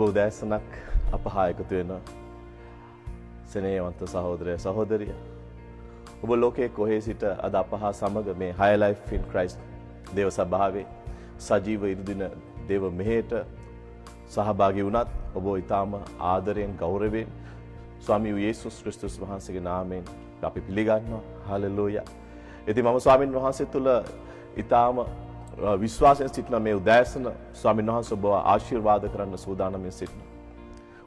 සුබ උදෑසනක් අප හා එකතු වෙන සෙනෙහවන්ත සහෝදරය සහෝදරිය. ඔබ ලෝකයේ කොහේ සිට අද අප හා සමග මේ High Life in Christ දේව සභාවේ සජීව ඉදින දේව මෙහෙයට සහභාගී වුණත් ඔබ ඊටාම ආදරයෙන් ගෞරවයෙන් ස්වාමී යේසුස් ක්‍රිස්තුස් වහන්සේගේ නාමයෙන් අපි පිළිගන්නවා. හලෙලූයා. ඉතින් මම ස්වාමීන් වහන්සේ තුල ඊටාම විශ්වාසයෙන් සිටින මේ උදෑසන ස්වාමීන් වහන්සේ ඔබව ආශිර්වාද කරන්න සූදානම්ව සිටිනවා.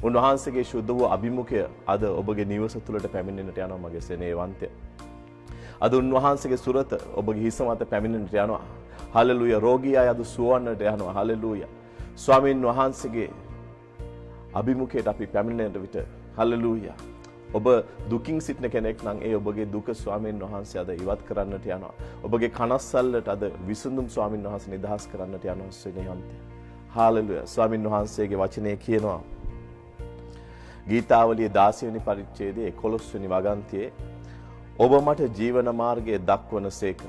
උන්වහන්සේගේ ශුද්ධ වූ අභිමුඛය අද ඔබගේ නිවස තුළට පැමිණෙන්නට යනවා මගේ සෙනෙහවන්තය. අද උන්වහන්සේගේ සුරත ඔබගේ හිස මත පැමිණෙන්නට යනවා. හලෙලූයා. රෝගී අය අද සුවන්නට යනවා. හලෙලූයා. ස්වාමීන් වහන්සේගේ අභිමුඛයට අපි පැමිණෙන්නට විට හලෙලූයා. ඔබ දුකින් සිටින කෙනෙක් නම් ඒ ඔබගේ දුක ස්වාමීන් වහන්සේ අද ඉවත් කරන්නට යනවා. ඔබගේ කනස්සල්ලට අද විසඳුම් ස්වාමීන් වහන්සේ නිදහස් කරන්නට යනවා සෙනෙහවන්තය. හාලෙලූයා. ස්වාමීන් වහන්සේගේ වචනේ කියනවා ගීතාවලියේ 16 වෙනි පරිච්ඡේදයේ 11 වෙනි වගන්තියේ ඔබ මට ජීවන මාර්ගය දක්වනසේක.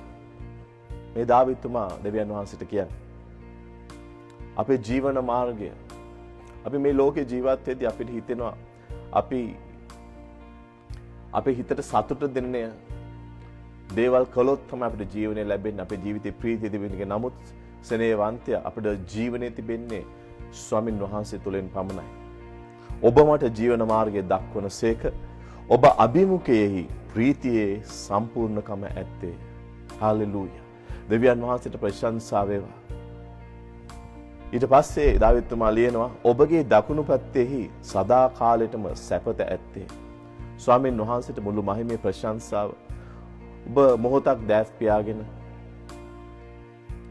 මේ දාවිතුමා දෙවියන් වහන්සේට කියන්නේ අපේ ජීවන මාර්ගය අපි මේ ලෝකේ ජීවත් වෙද්දී අපිට හිතෙනවා අපේ හිතට සතුට දෙන්නේ දේවල් කළොත් තමයි අපිට ජීවනය ලැබෙන්නේ. අපේ ජීවිතේ ප්‍රීතිය තිබෙන්නේ. නමුත් සෙනෙහවන්තය අපිට ජීවනයේ තිබෙන්නේ ස්වාමින් වහන්සේ තුලින් පමණයි. ඔබ මට ජීවන මාර්ගය දක්වනසේක. ඔබ අභිමුඛයේහි ප්‍රීතියේ සම්පූර්ණකම ඇත්තේ. හාලෙලූයා. දෙවියන් වහන්සේට ප්‍රශංසා වේවා. ඊට පස්සේ දාවිත්තුමා ලියනවා ඔබගේ දකුණු පැත්තේහි සදා කාලෙටම සැපත ඇත්තේ. ස්වාමීන් වහන්සේට මුළු මහිමේ ප්‍රශංසාව. ඔබ මොහොතක් දැස් පියාගෙන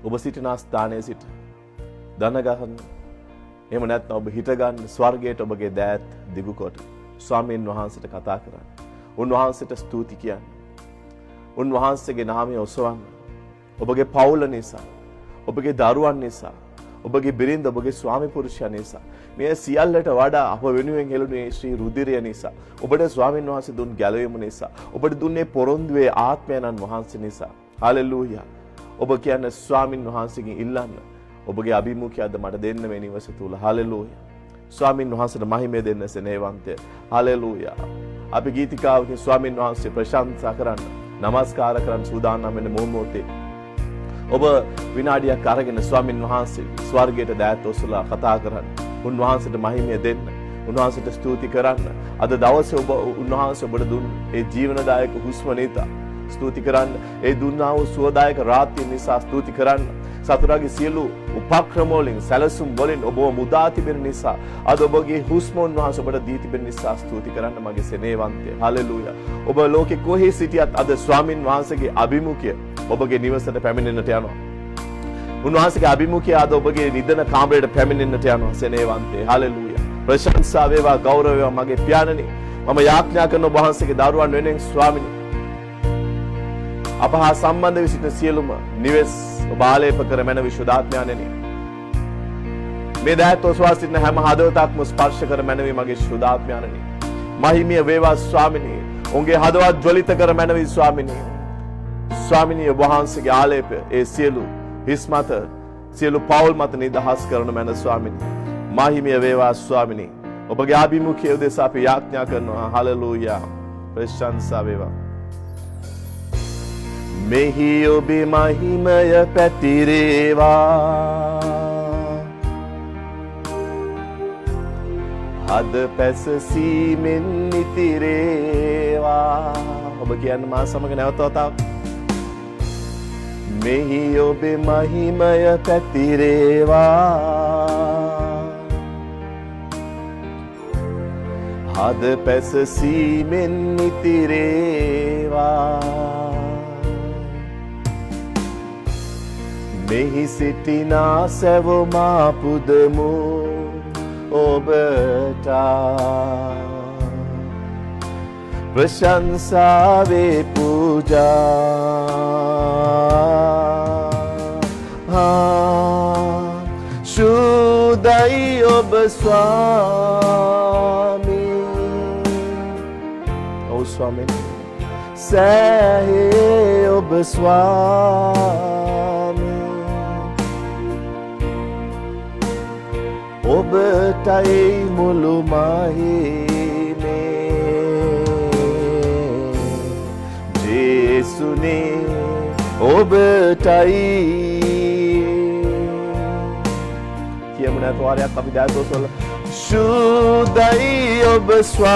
ඔබ සිටින ස්ථානයේ සිට දන ගහන්න. එහෙම නැත්නම් ඔබ හිට ගන්න ස්වර්ගයට ඔබගේ දෑත් දිගු කොට ස්වාමීන් වහන්සේට කතා කරන්න. උන්වහන්සේට ස්තුති කියන්න. උන්වහන්සේගේ නාමය ඔසවන්න. ඔබගේ පවුල නිසා, ඔබගේ දරුවන් නිසා, ඔබගේ බිරිඳ, ඔබගේ ස්වාමි පුරුෂයා නිසා, මේ සියල්ලට වඩා අප වෙනුවෙන් හෙළුනේ ශ්‍රී රුධිරය නිසා, ඔබට ස්වාමීන් වහන්සේ දුන් ගැලවීම නිසා, ඔබට දුන්නේ පොරොන්දුවේ ආත්මයන්න් වහන්සේ නිසා. හලෙලූයා. ඔබ කියන්නේ ස්වාමීන් වහන්සේගෙන් ඉල්ලන්න ඔබගේ අභිමුඛය අද මට දෙන්න මේ නිවස තුල. හලෙලූයා. ස්වාමීන් වහන්සේට මහිමය දෙන්න සෙනෙහවන්තය. හලෙලූයා. අපි ගීතිකාවකින් ස්වාමීන් වහන්සේ ප්‍රශංසා කරන්න, නමස්කාර කරන්න සූදානම් වෙන මොහොතේ ඔබ විනාඩියක් අරගෙන ස්වාමීන් වහන්සේ ස්වර්ගයට දෑත් ඔසලා කතා කරන්න. උන්වහන්සේට මහිමය දෙන්න. උන්වහන්සේට ස්තුති කරන්න. අද දවසේ ඔබ උන්වහන්සේ ඔබට දුන් ඒ ජීවනදායක හුස්ම නිසා ස්තුති කරන්න. ඒ දුන්නා වූ සුවදායක රාත්‍රිය නිසා ස්තුති කරන්න. සතුරාගේ සියලු උපක්‍රම වලින් සැලසුම් වලින් ඔබව මුදා තිබෙන නිසා අද ඔබගේ හුස්ම උන්වහන්සේ ඔබට දී තිබෙන නිසා ස්තුති කරන්න මගේ සෙනෙහවන්තය. හලෙලූයා. ඔබ ලෝකේ කොහේ සිටියත් අද ස්වාමින් වහන්සේගේ අභිමුඛය ඔබගේ නිවසට පැමිණෙන්නට යනවා. උන්වහන්සේගේ අභිමුඛය අද ඔබගේ නිදන කාමරයට පැමිණෙන්නට යනවා සෙනෙහවන්තේ. හලෙලූයා. ප්‍රශංසා වේවා, ගෞරව වේවා මගේ පියාණනි. මම යාඥා කරන ඔබ වහන්සේගේ දරුවන් වෙනුවෙන් ස්වාමිනී අප හා සම්බන්ධ වී සිටින සියලුම නිවෙස් ඔබ ආලේප කර මැන විශුද්ධාත්මයන්ෙනි. මේ දෑත් ඔසවා සිටින හැම හදවතක්ම ස්පර්ශ කර මැනවි මගේ ශුද්ධාත්මයන්ෙනි. මහිමිය වේවා ස්වාමිනී. උන්ගේ හදවත් ජ්වලිත කර මැනවි ස්වාමිනී. ස්වාමිනී ඔබ වහන්සේගේ ආලේපය ඒ සියලු හිස් මත සියලු පවුල් මත නිදහස් කරන මැන ස්වාමිනී. මහිමිය වේවා ස්වාමිනී. ඔබගේ අභිමුඛය උදෙසා අපි යාඥා කරනවා. හලෙලූයා. ප්‍රශංසා වේවා. මෙහි ඔබේ මහිමය පැතිරේවා. හද පැසසීමෙන් නිතිරේවා. ඔබ කියන්න මා සමග නැවත වතාවක්. මෙහි ඔබේ මහිමය පැතිරේවා. හද පැසසීමෙන් නිතිරේවා. මෙහි සිටිනා සැවොමා පුදමු ඔබට ප්‍රශංසාවේ පූජා. ශුද්ධයි ඔබ ස්වාමී. ඔව් ස්වාමී. සෑහේ ඔබ ස්වාමී. ඔබ ඔබටයි මුළු මහිමේ ජේසුනේ ඔබටයි කියමු නැත් වාරයක් අපි දාතෝසල සුදයි ඔබ ස්වාමී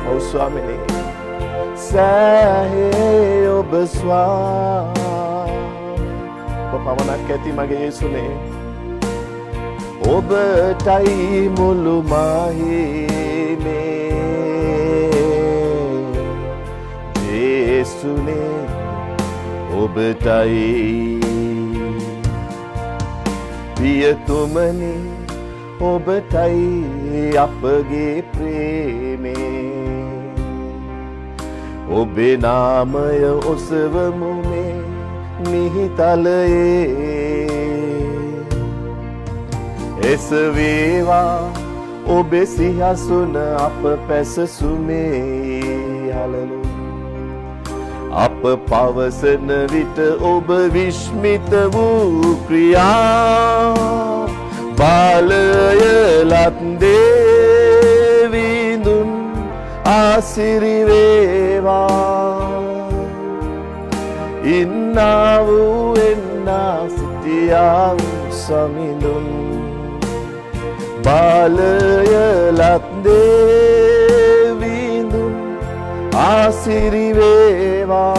ඔව් ස්වාමිනේ සෑහේ ඔබ ස්වාමී ඔබ පමණක් ඇති මගේ යේසුනේ ඔබටයි මුළු මහිමේ ජේසුනේ ඔබටයි පියතුමනි ඔබටයි අපගේ ප්‍රේමේ ඔබේ නාමය ඔසවමු මේ මිහිතලයේ එසවේවා ඔබේ සිහසුන අප පැසසුමේ හලලුයා අප පවසන විට ඔබ විශ්මිත වූ ක්‍රියා බාලයලත් දේවිඳුන් ආසිරිවේවා ඉන්නා වූ එන්නා සිටියා වූ සමිඳුන් බාලයලත් දේවිඳුන් ආසිරිවේවා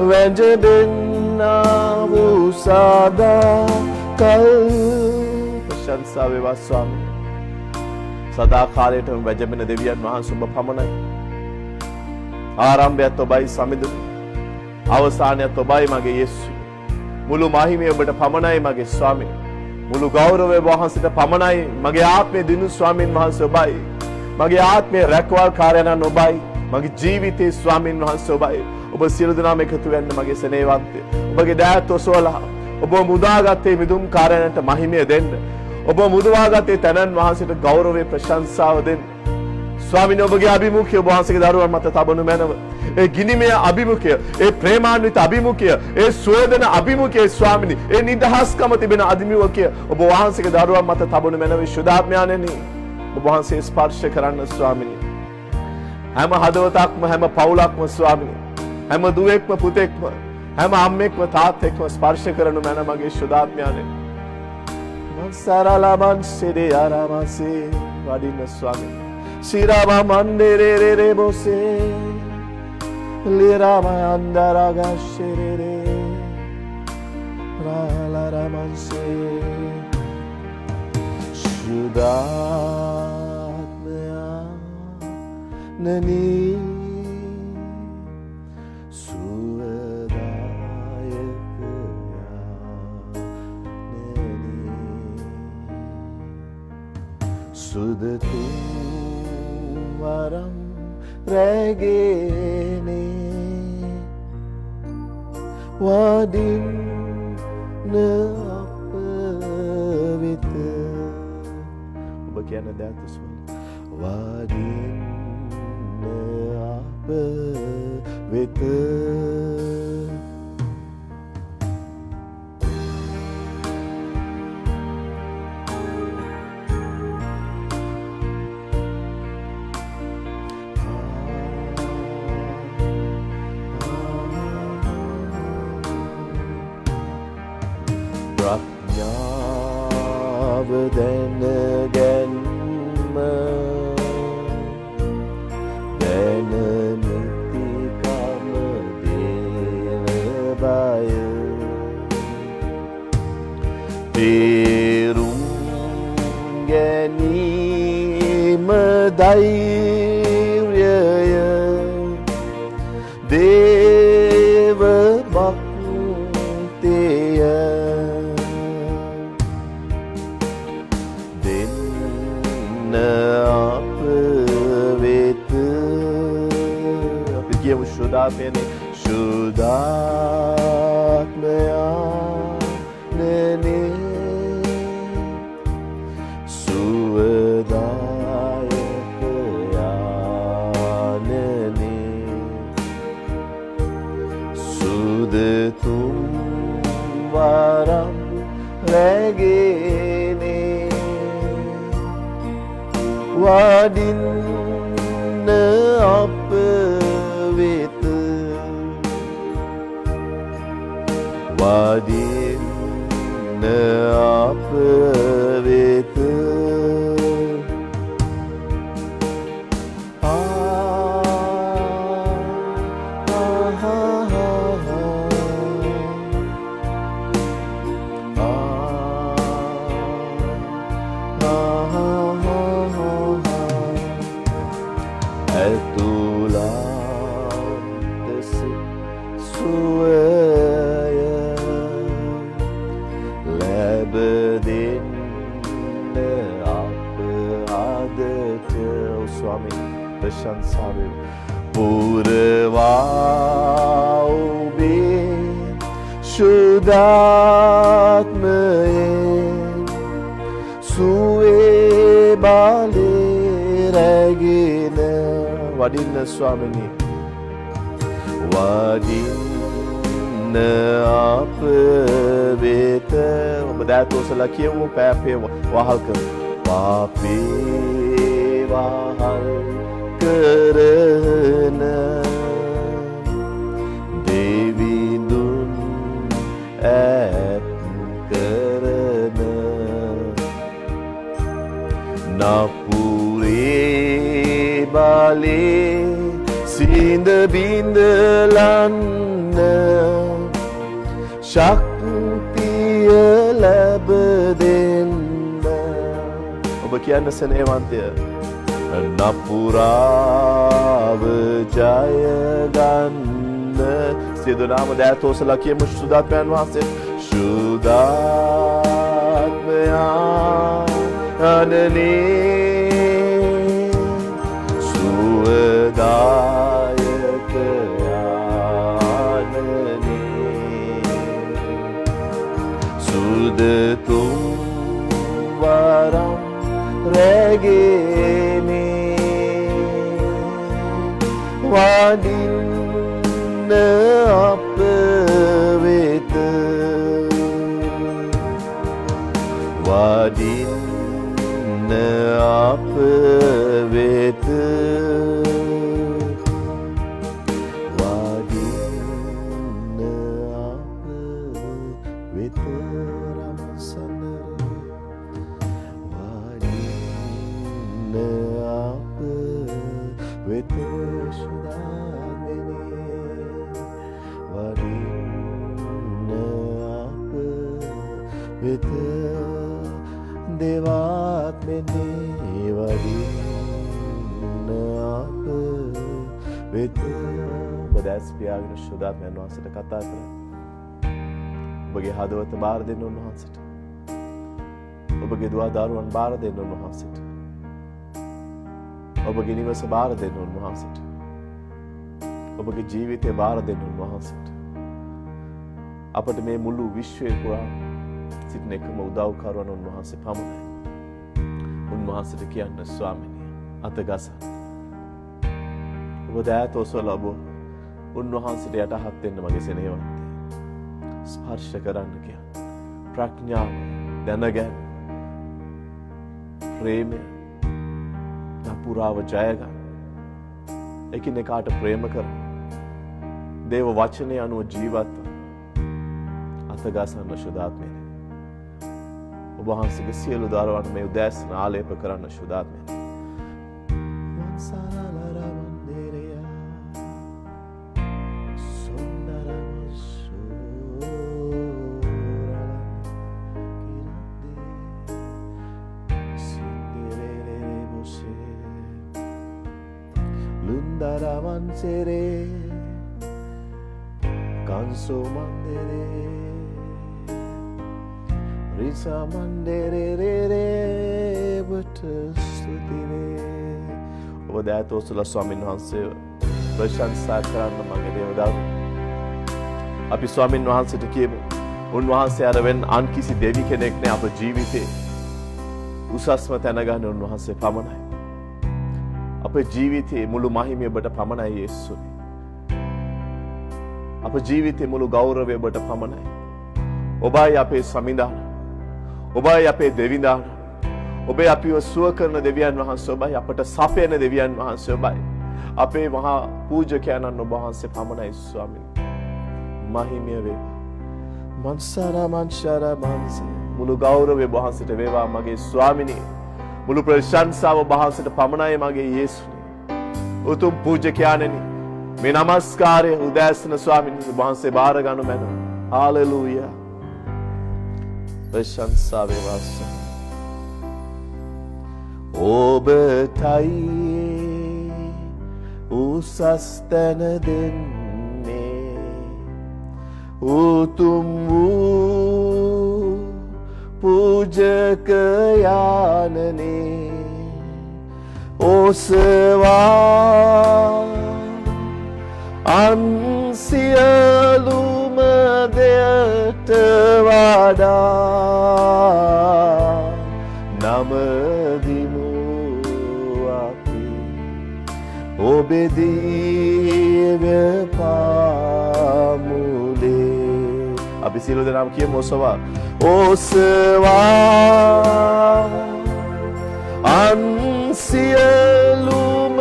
වැජබෙන්නා වූ සදා කල් ප්‍රශංසා වේවා ස්වාමී සදා කාලයටම වැජබෙන දෙවියන් වහන්සේ ඔබ පමණයි ආරම්භයත් ඔබයි සමිඳුනි අවසානයත් ඔබයි මගේ යේසු මුළු මහිමය ඔබට පමණයි මගේ ස්වාමී මුළු ගෞරවය වහන්සේට පමණයි මගේ ආත්මය දිනු ස්වාමීන් වහන්සේ ඔබයි මගේ ආත්මය රැකවල්කාරයන් ඔබයි මගේ ජීවිතේ ස්වාමීන් වහන්සේ ඔබයි ඔබ සියලු දෙනාම එකතු වෙන්න මගේ සෙනෙහවන්තය ඔබගේ දෑත් ඔසවලා ඔබ මුදාගත්තේ මිදුම් කාරයන්ට මහිමය දෙන්න ඔබ මුදවාගත්තේ තනන් වහන්සේට ගෞරවය ප්‍රශංසාව දෙන්න ස්වාමීන් ඔබගේ අභිමුඛය ඔබ වහන්සේගේ දරුවන් මත තබනු මැනව ඒ ගිනිමය අභිමුඛය ඒ ප්‍රේමාන්විත අභිමුඛය ඒ සුවදන අභිමුඛය ස්වාමීනි ඒ නිදහස්කම තිබෙන අභිමුඛය ඔබ වහන්සේගේ දරුවන් මත තබනු මැනව ශුද්ධාත්මයන්ෙනි ඔබ වහන්සේ ස්පර්ශ කරන්න ස්වාමීනි හැම හදවතක්ම හැම පවුලක්ම ස්වාමීනි හැම දුවෙක්ම පුතෙක්ම හැම අම්මෙක්ම තාත්තෙක්ම ස්පර්ශ කරනු මැන මගේ ශුද්ධාත්මයන්ෙනි මන්සරලමන් සිරේ ආරාමසේ වඩින්න ස්වාමීනි Shirama mandere re re bose Lirama andaraga sherere Rala ramanse Shudatmaya nani Suvedayakaya nani Sudatu Varam regene wadin na apavita ඔබ කියන දෑත් ස්වර wadin na apavita දැනගැන්ම දැනනතිකම දේව බය තේරුම් ගැනීම ධෛර්යය දේව භක්තිය Shudapene Shudatmaya nene Suvedayakaya nene Sudetum වඩින්න අප වෙත වඩින්න අප වෙත प्रशंसावे पूर्वा उबे शुद्धात्मये सुवे बाले रगिन वडिन्न स्वामिनी वडिन्न आप वेत बदातो सलाकियो पैपे वाहल कर पापे वाहल करन देविदुन ऐत करन नापुरे बाले सिंद बिंद लन्न शक्तिय लबदेन ඔබ කියන්න සෙනෙහවන්තය නපුරාව ජය ගන්න සියදු නාම දෑත ඔසලා කියමු සුදාත්මයන් වහන්සේ සුදාත්මයන් අනනේ සුවදායක ආනනේ සුදතුම් වරම් රැගෙන වඩින්න අප වෙත වඩින්න අප වෙත වඩින්න අප වෙත රමසනර අප වෙත වඩින්න අප වෙත දේවාත්මනේ වඩින්න අප වෙත බදස් පියාගෙන සුදාත්මයන් වහන්සේට කතා කරා ඔබගේ හදවත බාර දෙන්න උන්වහන්සේට ඔබගේ දුවා දරුවන් බාර දෙන්න උන්වහන්සේට ඔබගේ නිවස බාර දෙන්න උන්වහන්සේට ඔබගේ ජීවිතය බාර දෙන්න උන්වහන්සේට අපට මේ මුළු විශ්වය පුරා සිටින එකම උදව්කරුවන් උන්වහන්සේ පමණයි උන්වහන්සේට කියන්න ස්වාමිනිය අතගස ඔබ දෑත ඔසවලා ඔබ උන්වහන්සේට යටහත් වෙන්න මගේ සෙනෙහවන්තය ස්පර්ශ කරන්න කියන්න ප්‍රඥාව දැනගැන් ප්‍රේමය නපුරාව ජය ගන්න එකිනෙකාට ප්‍රේම කර දේව වචනය අනුව ජීවත් අතගසන්න ශුද්ධාත්මය ඔබ වහන්සේගේ සියලු දරුවන් මේ උදෑසන ආලේප කරන්න ශුද්ධාත්මය Sere Kanso mandere Risa mandere re re Butastutire ඔබ දෑත ඔසලා ස්වාමීන් වහන්සේ ප්‍රශංසා කරන්න මගේ දේවදරු අපි ස්වාමීන් වහන්සේට කියමු උන්වහන්සේ අර වෙන අන් කිසි දෙවි කෙනෙක් නෑ අපේ ජීවිතේ උසස්ම තැන ගන්න උන්වහන්සේ පමණයි අපේ ජීවිතේ මුළු මහිමය ඔබට පමණයි යේසුනේ. අපේ ජීවිතේ මුළු ගෞරවය ඔබට පමණයි. ඔබයි අපේ සමිඳාන. ඔබයි අපේ දෙවිඳාන. ඔබේ අපිව සුව කරන දෙවියන් වහන්සේ ඔබයි, අපට සපයන දෙවියන් වහන්සේ ඔබයි. අපේ මහා පූජකයන්න් ඔබ වහන්සේ පමණයි ස්වාමීනි. මහිමය වේවා. මන්සාර මන්සේ මුළු ගෞරවය ඔබ වහන්සේට වේවා මගේ ස්වාමිනී. මුළු ප්‍රශංසාව ඔබ වහන්සේට පමණයි මගේ යේසුනි. උතුම් පූජකයාණනි, මේ නමස්කාරය උදෑසන ස්වාමීනි ඔබ වහන්සේ බාර ගනු මැනව. හාලෙලූයා. ප්‍රශංසා වේවා. ඔබටයි උසස් තැන දෙන්නේ උතුම් වූ පූජකයාණනේ. ඔසවා අන් සියලුම දෙයට වඩා නමදිමු අපි ඔබේ දිව්‍ය පාමුලේ. අපි සියලු දෙනාම කියමු ඔසවා. ඔසවා අන් සියලුම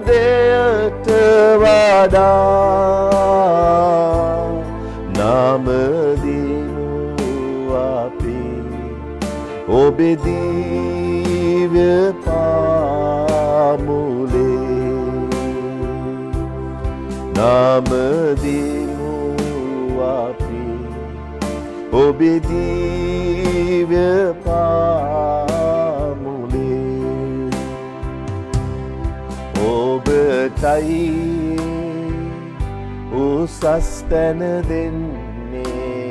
දෙයට වඩා නමදිමු අපි ඔබේ දිව්‍ය පාමුලේ. නමදිමු අපි ඔබේ දිව්‍ය පාමුලේ. ඔබටයි උසස් තැන දෙන්නේ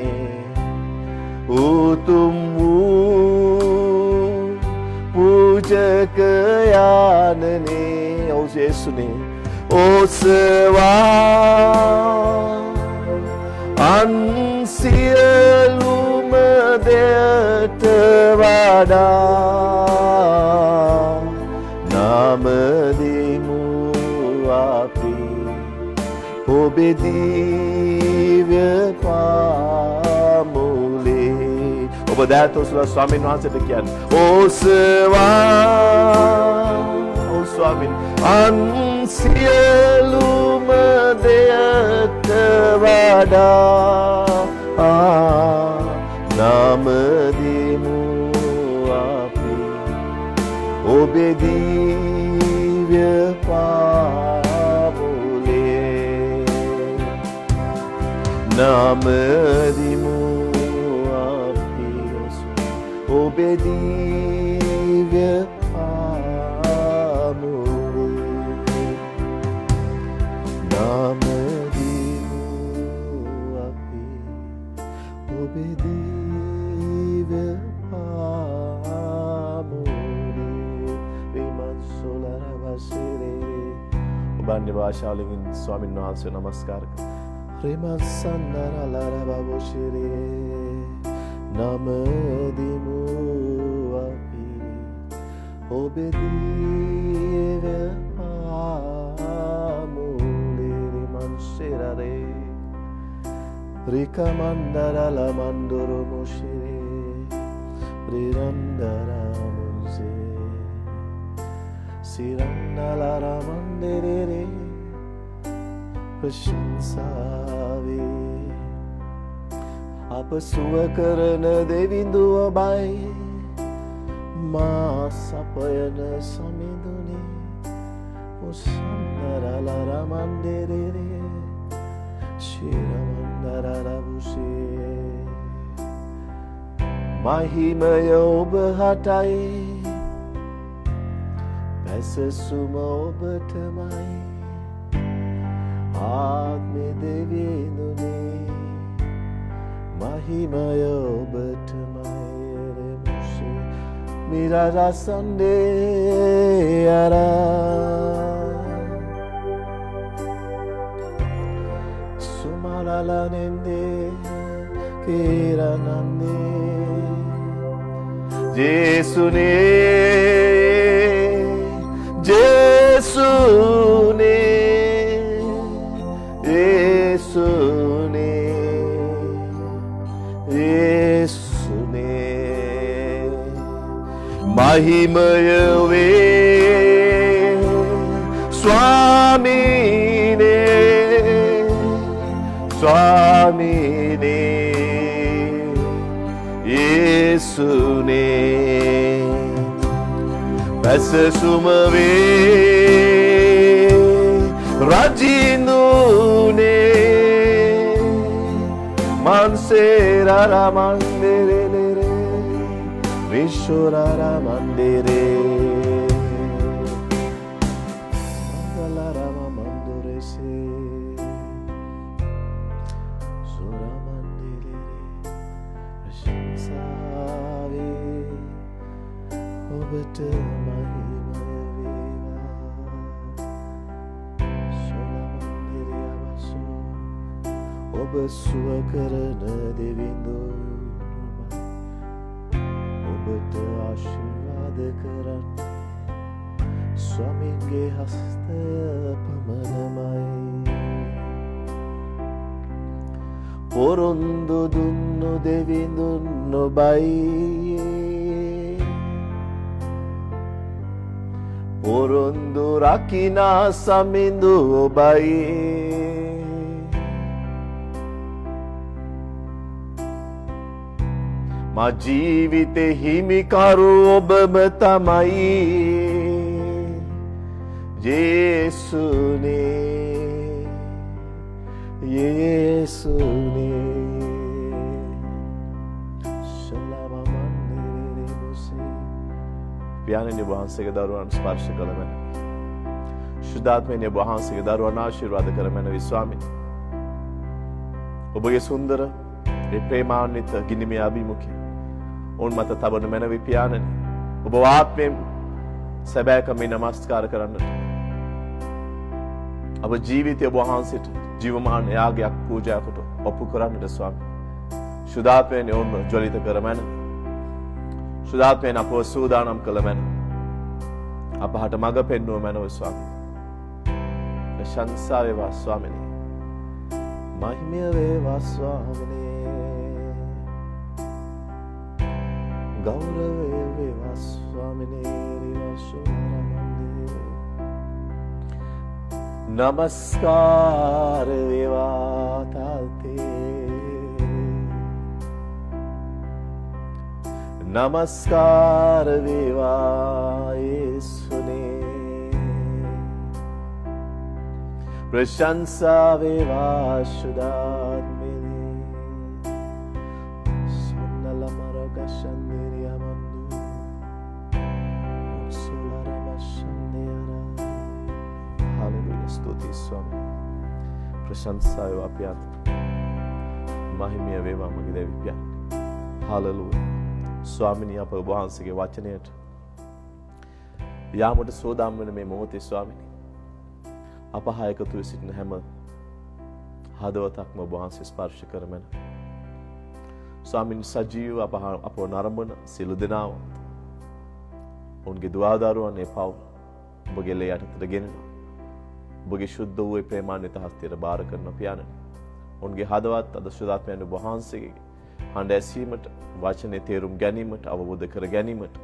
උතුම් වූ පූජකයාණනේ. ඔව් යේසුනේ. ඔසවා අන් සියලුම දෙයට වඩා නමදිමු අපි ඔබේ දිව්‍ය පාමුලේ. ඔබ දැත් ඔසවා ස්වාමීන් වහන්සේට කියන්නේ ඔසවා ඔව් ස්වාමීන් අන් සියලුම දෙයට වඩා නමදිමු අපි ඔබේ දිව්‍ය පාමුලේ. නමදිමු අපි ඔබේ දිව්‍ය පාමුලේ. නමදිමු අපි ඔබේ දිව්‍ය පාමුලේ. ඔබ අන්‍ය භාෂාවලින් ස්වාමීන් වහන්සේ නමස්කාර නමදිමු අපි ඔබේ දිව්‍ය පාමුලේ. මන්සෙරරේ රිකමන්දරල මන්දුරු මුශිරේ රිරන්දරමුන්සේ සිරන්නලරමන්දෙරේ. ප්‍රශංසාවේ අප සුව කරන දෙවිඳු ඔබයි මා සපයන සමිඳුනේ. උසන්නරලරමන්දෙරේ ශිරමන්දරරබුසේ. මහිමය ඔබ හටයි පැසසුම ඔබටමයි ආත්මෙ දෙවිඳුනේ. මහිමය ඔබටමයි රෙමුෂේ මිරරසන්දේ අරා සුමරලනෙන්දේ කිරනන්දේ. ජේසුනේ ජේසුනේ මහිමය වේ ස්වාමීනේ ස්වාමීනේ යේසුනේ පැසසුම වේ රජිනුනේ මන්සේරා මන්දෙරේ විශ්වරා මන්දිරේ මංගලරම මන්දුරේසේ සුර මන්දිරේ ප්‍රශංසාවේ ඔබට මහිමය වේවා සුර මන්දිරේ අවසෝ ඔබ සුව කරන දෙවිඳු ඔබට ආශිර්වාද කරන්න ස්වාමීන්ගේ හස්තය පමණමයි පොරොන්දු දුන්නු දෙවිඳුන් නොබයි පොරොන්දු රකිනා සමිඳු ඔබයි මා ජීවිතේ හිමිකරු ඔබම තමයි යේසුනේ යේසුනේ ශලම මන්දිරේ මුසේ පියාණන් වහන්සේගේ දරුවන් ස්පර්ශ කළ මැන ශුද්ධාත්මයෙන් වහන්සේගේ දරුවන් ආශිර්වාද කර මැන විස්වාමිනි ඔබගේ සුන්දර ඒ ප්‍රේමාන්විත ගිනිමේ අභිමුඛය උන් මත තබන මැනවි පියාණනි ඔබ ආත්මයෙන් සැබෑකම නමස්කාර කරන්නට අප ජීවිතය ඔබ වහන්සේට ජීවමාන යාගයක් පූජා කොට ඔප්පු කරන්නට ස්වාමී ශුද්ධාත්මයෙන් ඔවුන්ව ජ්වලිත කර මැන ශුද්ධාත්මයෙන් අපව සූදානම් කළ මැන අපහට මඟ පෙන්වුව මැනව ස්වාමී ප්‍රශංසා වේවා ස්වාමිනේ මහිමය වේවා ස්වාමිනේ ගෞරවය වේවා ස්වාමිනේ නමස්කාර වේවා තාතේ නමස්කාර වේවා යේසුනේ ප්‍රශංසා වේවා ශුද්ධාත්මනේ සොන්නල මරගෂන්දිරිය මන්දු ස්තුතියි ස්වාමී ප්‍රශංසා වේවා පියාණන් මහිමය වේවා මගේ දෙවි පියාණන් හාලෙලූයා ස්වාමිනී අප ඔබ වහන්සේගේ වචනයට යාමට සෝදාම් වෙන මේ මොහොතේ ස්වාමිනී අප හා එකතු වී සිටින හැම හදවතක්ම ඔබ වහන්සේ ස්පර්ශ කරමන ස්වාමිනී සජීව අපව නරඹන සියලු දෙනාව ඔවුන්ගේ දුවදරුවන් ඒ පව් ඔබගේ ලේ යටතට ගෙනෙනවා ඔබගේ ශුද්ධ වූ ප්‍රේමාන්විත හස්තයට බාර කරන පියාණනි ඔවුන්ගේ හදවත් අද ශුද්ධාත්මයන් වහන්සේගේ හඬ ඇසීමට වචනේ තේරුම් ගැනීමට අවබෝධ කර ගැනීමට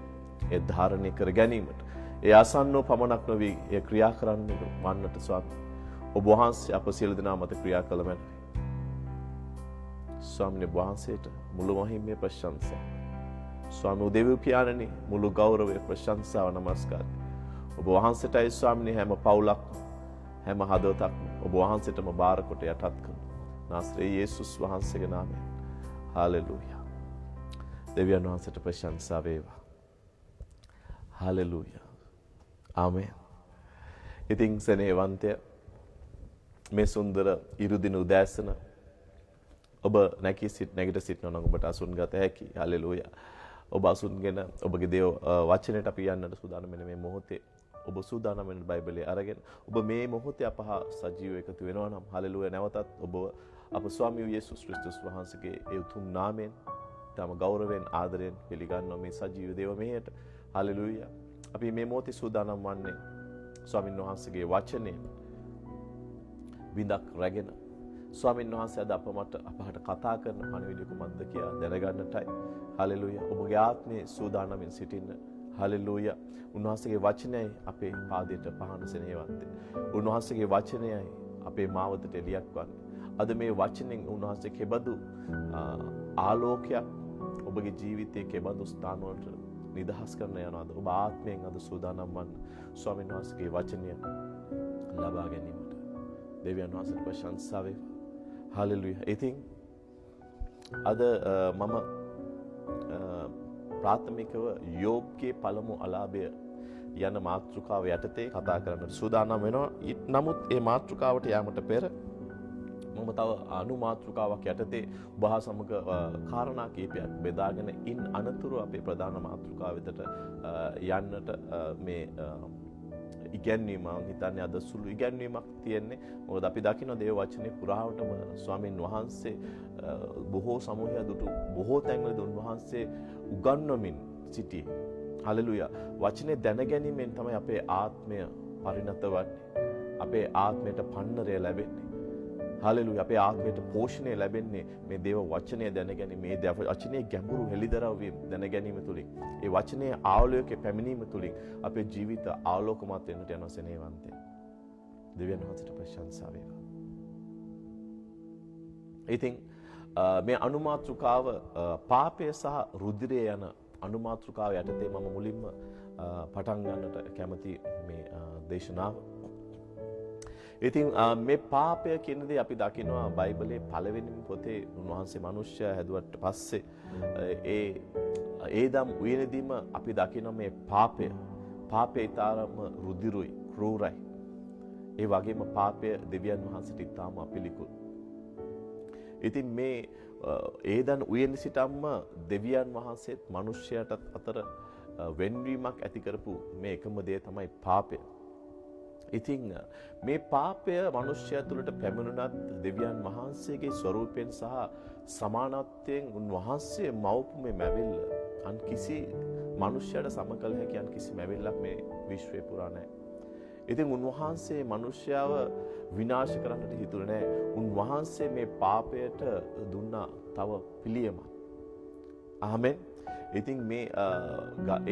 ඒ ධාරණය කර ගැනීමට ඒ ආසන්නව පමණක් නොවි ඒ ක්‍රියා කරන්නට වන්නට ස්වාමී ඔබ වහන්සේ අප සියලු දෙනා මත ක්‍රියා කළ මැනවි ස්වාමීන් වහන්සේට මුළු මහිමේ ප්‍රශංසා ස්වාමී දෙවි පියාණනි මුළු ගෞරවය ප්‍රශංසාව නමස්කාරය ඔබ වහන්සේටයි ස්වාමීනි හැම පවුලක් හැම හදවතක්ම ඔබ වහන්සේටම බාර කොට යටත් කරන නාසරේ යේසුස් වහන්සේගේ නාමයෙන් හාලෙලූයා දෙවියන් වහන්සේට ප්‍රශංසා වේවා හාලෙලූයා ආමේන් ඉතින් සෙනෙහවන්තය මේ සුන්දර ඉරුදින උදෑසන ඔබ නැගිට සිටිනවා නම් ඔබට අසුන් ගත හැකි හාලෙලූයා ඔබ අසුන්ගෙන ඔබගේ දේව වචනයට අපි යන්නට සූදානම් වෙන මේ මොහොතේ ඔබ සූදානම් වෙන බයිබලයේ අරගෙන ඔබ මේ මොහොතේ අපහ සජීව එකතු වෙනවා නම් හලෙලූයා නැවතත් ඔබ අප ස්වාමී යේසුස් ක්‍රිස්තුස් වහන්සේගේ ඒ උතුම් නාමයෙන් තම ගෞරවයෙන් ආදරයෙන් පිළිගන්නවා මේ සජීව දේව මෙහෙයට හලෙලූයා අපි මේ මොහොතේ සූදානම් වන්නේ ස්වාමීන් වහන්සේගේ වචනයෙන් විඳක් රැගෙන ස්වාමීන් වහන්සේ අද අපහට කතා කරන පණිවිඩය කුමක්ද කියලා දැනගන්නටයි හලෙලූයා ඔබගේ ආත්මයේ සූදානම්ෙන් සිටින්න හලෙලූයා. උන්වහන්සේගේ වචනයයි අපේ පාදයට පහන සෙනෙහවන්තේ. උන්වහන්සේගේ වචනයයි අපේ මාවතට එළියක් වන්නේ. අද මේ වචනෙන් උන්වහන්සේ කෙබඳු ආලෝකයක් ඔබගේ ජීවිතයේ කෙබඳු ස්ථාන වලට නිදහස් කරන්න යනවාද? ඔබ ආත්මයෙන් අද සූදානම් වන්න ස්වාමීන් වහන්සේගේ වචනය ලබා ගැනීමට. දෙවියන් වහන්සේට ප්‍රශංසා වේවා. හලෙලූයා. ඉතින් අද මම ප්‍රාථමිකව යෝබ්ගේ පළමු අලාභය යන මාතෘකාව යටතේ කතා කරන්නට සූදානම් වෙනවා. නමුත් මේ මාතෘකාවට යාමට පෙර මම තව අනු මාතෘකාවක් යටතේ ඔබ හා සමග කාරණා කීපයක් බෙදාගෙන ඉන් අනතුරු අපේ ප්‍රධාන මාතෘකාව වෙතට යන්නට මේ ඉගැන්වීම මම හිතන්නේ අද සුළු ඉගැන්වීමක් තියෙන්නේ. මොකද අපි දකින දේව වචනේ පුරාවටම ස්වාමින් වහන්සේ බොහෝ සමූහය දුටු බොහෝ තැන්වලදී උන්වහන්සේ උගන්වමින් සිටියේ. හලෙලූයා. වචනේ දැන ගැනීමෙන් තමයි අපේ ආත්මය පරිණත වන්නේ. අපේ ආත්මයට පන්නරය ලැබෙන්නේ. හලෙලූයා. අපේ ආත්මයට පෝෂණය ලැබෙන්නේ මේ දේව වචනය දැන ගැනීම, මේ දේව වචනේ ගැඹුරු හෙළිදරව් දැන ගැනීම තුලින්. ඒ වචනේ ආලෝකයේ පැමිණීම තුලින් අපේ ජීවිත ආලෝකමත් වෙන්නට යන සෙනෙහවන්තේ. දෙවියන් වහන්සේට ප්‍රශංසා වේවා. ඉතින් මේ අනුමාතෘකාව පාපය සහ රුධිරය යන අනුමාතෘකාව යටතේ මම මුලින්ම පටන් ගන්නට කැමති මේ දේශනාව. ඉතින් මේ පාපය කියන දේ අපි දකිනවා බයිබලයේ පළවෙනිම පොතේ උන්වහන්සේ මිනිස්සයා හැදුවට පස්සේ ඒදම් උයනදීම අපි දකිනවා මේ පාපය ඊතරම් රුධිරුයි ක්‍රූරයි. ඒ වගේම පාපය දෙවියන් වහන්සේට ඊටාම අපිලිකුල්. ඉතින් මේ ඒදන් උයන සිටම්ම දෙවියන් වහන්සේත් මිනිස්සයාට අතර වෙන්වීමක් ඇති කරපු මේ එකම දේ තමයි පාපය. ඉතින් මේ පාපය මිනිස්සයා තුළට පැමිණුණත් දෙවියන් වහන්සේගේ ස්වරූපයෙන් සහ සමානත්වයෙන් උන්වහන්සේ මවපු මේ මැවිල්ල අන් කිසි මිනිස්සයාට සම කළ හැකි අන් කිසි මැවිල්ලක් මේ විශ්වයේ පුරා නැහැ. ඉතින් උන්වහන්සේ මිනිස්සයාව විනාශ කරන්නට හිතුවේ නැහැ. උන්වහන්සේ මේ පාපයට දුන්නා තව පිළියමක්. ආමෙන්. ඉතින් මේ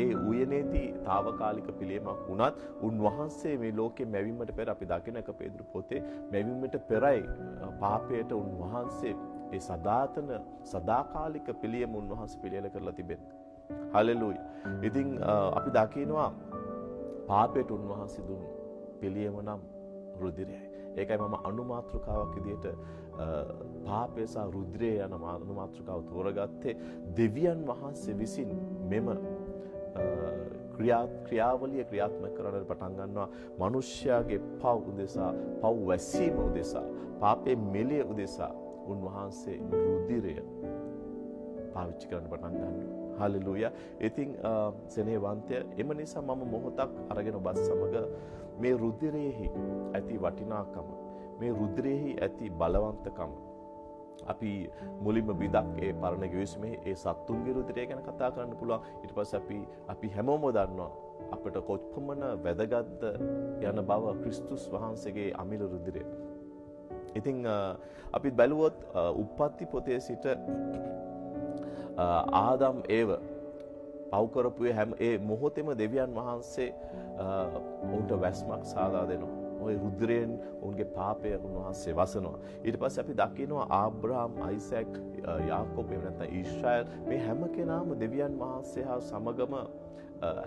ඒ උයනේදී తాවකාලික පිළියමක් වුණත් උන්වහන්සේ මේ ලෝකේ මැවීමට පෙර අපි දකින එක පේදුරු පොතේ මැවීමට පෙරයි පාපයට උන්වහන්සේ ඒ සදාකාලික පිළියම උන්වහන්සේ පිළියෙල කරලා තිබෙනවා. හලෙලූයා. ඉතින් අපි දකිනවා පාපයට උන්වහන්සේ දුන්නු පිළියම නම් රුධිරයයි. ඒකයි මම අනුමාතෘකාවක් විදිහට පාපය සහ රුධිරය යන අනුමාතෘකාව තෝරගත්තේ. දෙවියන් වහන්සේ විසින් මෙම ක්‍රියාවලිය ක්‍රියාත්මක කරන්නට පටන් ගන්නවා මිනිස්යාගේ පව් උදෙසා, පව් වැසීම උදෙසා, පාපේ මෙලිය උදෙසා උන්වහන්සේ රුධිරය පාවිච්චි කරන්න පටන් ගන්නවා. හලෙලූයා. ඉතින් සෙනෙහවන්තය, එම නිසා මම මොහොතක් අරගෙන ඔබත් සමග මේ රුධිරයේහි ඇති වටිනාකම, මේ රුධිරයේහි ඇති බලවන්තකම අපි මුලින්ම බිඳක් ඒ පරණ ගිවිසුමේ ඒ සත්තුන්ගේ රුධිරය ගැන කතා කරන්න පුළුවන්. ඊට පස්සේ අපි හැමෝම දන්නවා අපිට කොච්චරම වැදගත්ද යන බව ක්‍රිස්තුස් වහන්සේගේ අමිල රුධිරය. ඉතින් අපි බැලුවොත් උප්පත්ති පොතේ සිට ආදම් ඒව පව් කරපු හැම ඒ මොහොතේම දෙවියන් වහන්සේ උන්ට වැස්මක් සාදා දෙනවා. ওই රුධිරයෙන් උන්ගේ පාපය උන්වහන්සේ වසනවා. ඊට පස්සේ අපි දකිනවා ආබ්‍රහම්, අයිසැක්, යාකෝබ් එහෙම නැත්නම් ඊශ්‍රායල් මේ හැම කෙනාම දෙවියන් වහන්සේ හා සමගම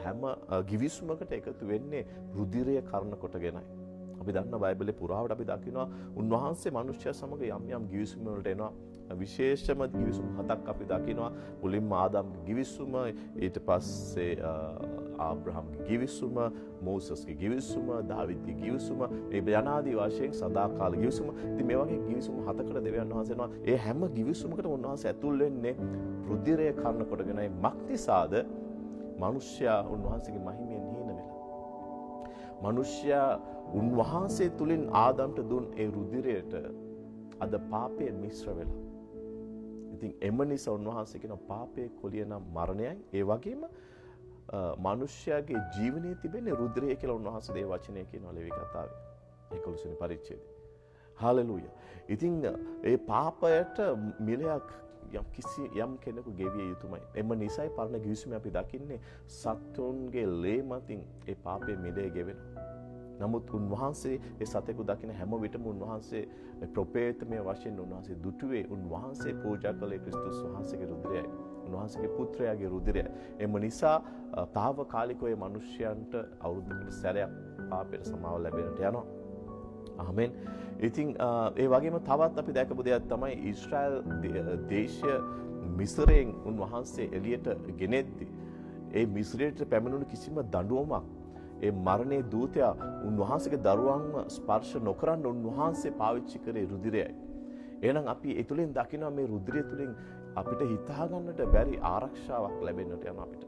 හැම ගිවිසුමකට එකතු වෙන්නේ රුධිරය කර්ණ කොටගෙනයි. අපි දන්න බයිබලේ පුරාවට අපි දකිනවා උන්වහන්සේ මිනිස්යා සමග යම් ගිවිසුම් වලට එනවා. විශේෂම ගිවිසුම් 7ක් අපි දකිනවා. මුලින්ම ආදම්ගේ ගිවිසුම, ඊට පස්සේ ආබ්‍රහම්ගේ ගිවිසුම, මෝසස්ගේ ගිවිසුම, දාවිද්ගේ ගිවිසුම, මේ යනාදී වශයෙන් සදාකාල ගිවිසුම. ඉතින් මේ වගේ ගිවිසුම 7කට දෙවියන් වහන්සේ එනවා. ඒ හැම ගිවිසුමකටම උන්වහන්සේ ඇතුල් වෙන්නේ රුධිරය කර්ණ කොටගෙනයි. මක්තිසාද මිනිස්යා උන්වහන්සේගේ මහිමයෙන් හීන වෙලා. මිනිස්යා උන්වහන්සේ තුලින් ආදම්ට දුන් ඒ රුධිරයට අද පාපය මිශ්‍ර වෙලා. ඉතින් එම නිසා උන්වහන්සේ කියන පාපයේ කොළිය නම් මරණයයි. ඒ වගේම මිනිස්යාගේ ජීවනයේ තිබෙන රුධිරය කියලා උන්වහන්සේ දේ වචනය කියනවා ලෙවි කතාවේ 11 වෙනි පරිච්ඡේදය. හලෙලූයා. ඉතින් ඒ පාපයට මිලයක් යම් කෙනෙකු ගෙවිය යුතුමයි. එම නිසයි පරණ ගිවිසුමේ අපි දකින්නේ සත්තුන්ගේ ලේ මතින් ඒ පාපයේ මිලේ ගෙවෙනවා. නමුත් උන්වහන්සේ ඒ සතෙකු දකින හැම විටම උන්වහන්සේ ප්‍රොපේතමය වශයෙන් උන්වහන්සේ දුටුවේ උන්වහන්සේ පූජා කළේ ක්‍රිස්තුස් වහන්සේගේ රුධිරයයි. උන්වහන්සේගේ පුත්‍රයාගේ රුධිරය. එම නිසා తాවකාලිකව මේ මිනිස්යන්ට අවුරුද්දකට සැරයක් පාපයට සමාව ලැබෙන්නට යනවා. ආමෙන්. ඉතින් ඒ වගේම තවත් අපි දැකපු දෙයක් තමයි ඊශ්‍රායල් දේශය මිස්රයෙන් උන්වහන්සේ එළියට ගෙනෙද්දී ඒ මිස්රයට පැමිණුණු කිසිම දඬුවමක් ඒ මරණයේ දූතයා උන්වහන්සේගේ දරුවන්ව ස්පර්ශ නොකරන උන්වහන්සේ පාවිච්චි කරේ රුධිරයයි. එහෙනම් අපි ඒ තුලින් දකිනවා මේ රුධිරය තුලින් අපිට හිතා ගන්නට බැරි ආරක්ෂාවක් ලැබෙන්නට යනවා අපිට.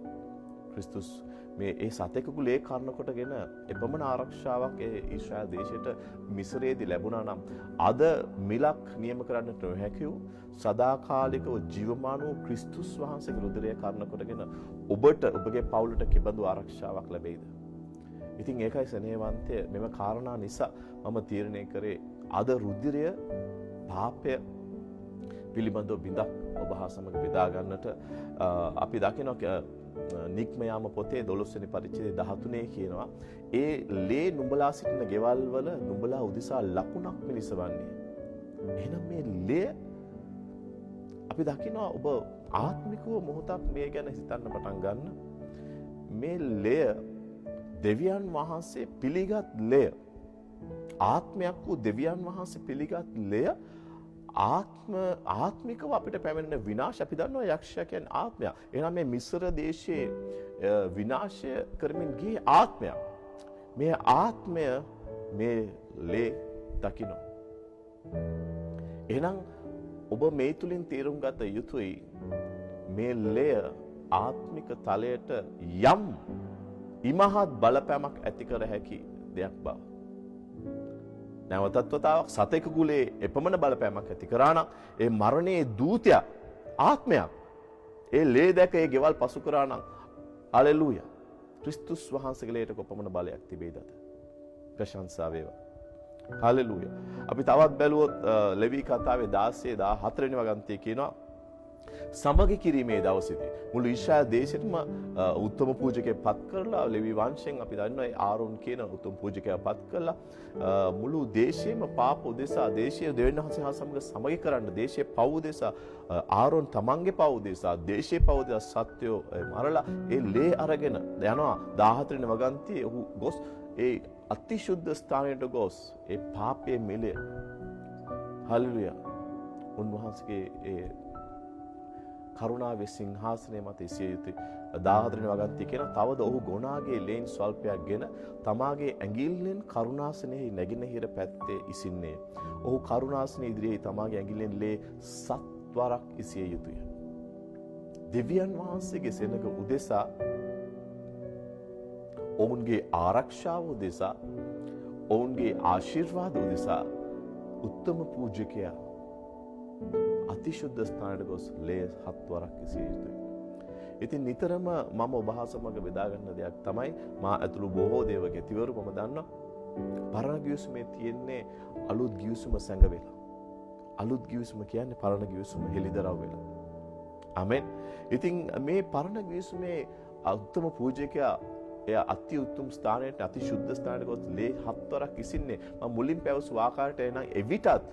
ක්‍රිස්තුස් මේ ඒ සතෙකුගේ ලේ කර්ණ කොටගෙන එපමණ ආරක්ෂාවක් ඒ ඊශ්‍රායල් දේශයට මිස්රයේදී ලැබුණා නම් අද මිලක් නියම කරන්නට නොහැකි වූ සදාකාලිකව ජීවමාන වූ ක්‍රිස්තුස් වහන්සේගේ රුධිරය කර්ණ කොටගෙන ඔබට ඔබගේ පවුලට කිබඳු ආරක්ෂාවක් ලැබෙයිද? ඉතින් ඒකයි සෙනෙහවන්තය මෙම කාරණා නිසා මම තීරණය කරේ අද රුධිරය පාපය පිළිබඳව බිඳක් ඔබ හා සමග බෙදා ගන්නට අපි දකිනවා නික්මයාම පොතේ 12 වෙනි පරිච්ඡේදයේ 13 කියනවා ඒ ලේ නුඹලා සිටින ගෙවල් වල නුඹලා උදෙසා ලකුණක් මිනිස වන්නේ. එහෙනම් මේ ලේ අපි දකිනවා ඔබ ආත්මිකව මොහොතක් මේ ගැන හිතන්න පටන් ගන්න. මේ ලේ දෙවියන් වහන්සේ පිළිගත් ලේ ආත්මයක් වූ දෙවියන් වහන්සේ පිළිගත් ලේ ආත්මිකව අපිට පැමිණෙන විනාශ අපි දන්නවා යක්ෂයා කියන්නේ ආත්මයක්. එහෙනම් මේ මිස්ර දේශයේ විනාශය කරමින් ගියේ ආත්මයක්. මේ ආත්මය මේ ලේ දකින්න. එහෙනම් ඔබ මේ තුලින් තේරුම් ගත යුතුයි මේ ලේ ආත්මික තලයට යම් ඉමහත් බලපෑමක් ඇති කර හැකි දෙයක් බව. නැවතත් වතාවක් සතෙකු කුලේ එපමණ බලපෑමක් ඇති කරා නම් ඒ මරණයේ දූතයා ආත්මයක් ඒ ලේ දැක ඒ ගෙවල් පසු කරා නම් හලෙලූයා ක්‍රිස්තුස් වහන්සේගේ ලේට කොපමණ බලයක් තිබේද? ප්‍රශංසා වේවා. හලෙලූයා. අපි තවත් බැලුවොත් ලෙවි කතාවේ 16 14 වෙනි වගන්තිය කියනවා සමගි කිරීමේ දවසේදී මුළු ඊශ්‍රායල් දේශෙටම උත්තම පූජකයෙක් පත් කරලා ලෙවි වංශයෙන් අපි දන්නවා ඒ ආරෝන් කියන උත්තම පූජකයා පත් කරලා මුළු දේශයේම පාප උදෙසා දේශීය දෙවියන් වහන්සේ හා සමග සමගි කරන්න දේශයේ පව් උදෙසා ආරෝන් තමන්ගේ පව් උදෙසා දේශයේ පව් උදෙසා සත්‍යෝ මරලා ඒ ලේ අරගෙන යනවා 14 වෙනි වගන්තියේ ඔහු ගොස් ඒ අතිශුද්ධ ස්ථානයට ගොස් ඒ පාපයේ මිලය හලෙලූයා උන්වහන්සේගේ ඒ කරුණාවේ සිංහාසනය මත ඉසිය යුතුයි. 14 වෙනි වගන්තිය කියන තවද ඔහු ගොනාගේ ලේන් ස්වල්පයක්ගෙන තමාගේ ඇඟිල්ලෙන් කරුණාසනයේ නැගෙනහිර පැත්තේ ඉසින්නේ. ඔහු කරුණාසනයේ ඉදිරියේ තමාගේ ඇඟිල්ලෙන් ලේ 7 වරක් ඉසිය යුතුය. දෙවියන් වහන්සේගේ සෙනඟ උදෙසා ඔවුන්ගේ ආරක්ෂාව උදෙසා ඔවුන්ගේ ආශිර්වාද උදෙසා උත්තම පූජකයා අතිශුද්ධ ස්ථානයට ගොස් ලේ 7 වරක් ඉසිය යුතුයි. ඉතින් නිතරම මම ඔබ හා සමග බෙදා ගන්න දෙයක් තමයි මා ඇතුළු බොහෝ දේවගතිවරු මම දන්නවා පරණ ගිවිසුමේ තියෙන්නේ අලුත් ගිවිසුම සැඟ වෙලා. අලුත් ගිවිසුම කියන්නේ පරණ ගිවිසුම හෙළිදරව් වෙලා. ආමෙන්. ඉතින් මේ පරණ ගිවිසුමේ උත්තම පූජකයා එයා අති උතුම් ස්ථානයට අති ශුද්ධ ස්ථානයට ගොස් ලේ 7 වරක් ඉසින්නේ. මම මුලින් පැවසු ආකාරයට එනං එවිටත්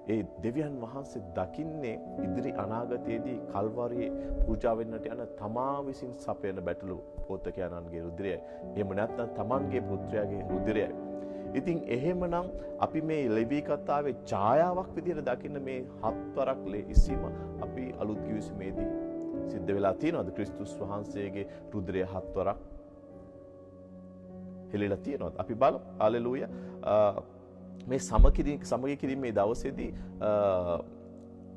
ඒ දෙවියන් වහන්සේ දකින්නේ ඉදිරි අනාගතයේදී කල්වරියේ පූජා වෙන්නට යන තමා විසින් සපයන බැටළු පෝතකයන්න්ගේ රුධිරයයි. එහෙම නැත්නම් තමන්ගේ පුත්‍රයාගේ රුධිරයයි. ඉතින් එහෙමනම් අපි මේ ලෙවි කතාවේ ඡායාවක් විදිහට දකින්න මේ 7 වරක් ලේ ඉසීම අපි අලුත් ගිවිසුමේදී සිද්ධ වෙලා තියෙනවාද? ක්‍රිස්තුස් වහන්සේගේ රුධිරය 7 වරක් හෙළිලා තියෙනවාද? අපි බලමු. හලෙලූයා. මේ සමගි කිරීමේ දවසේදී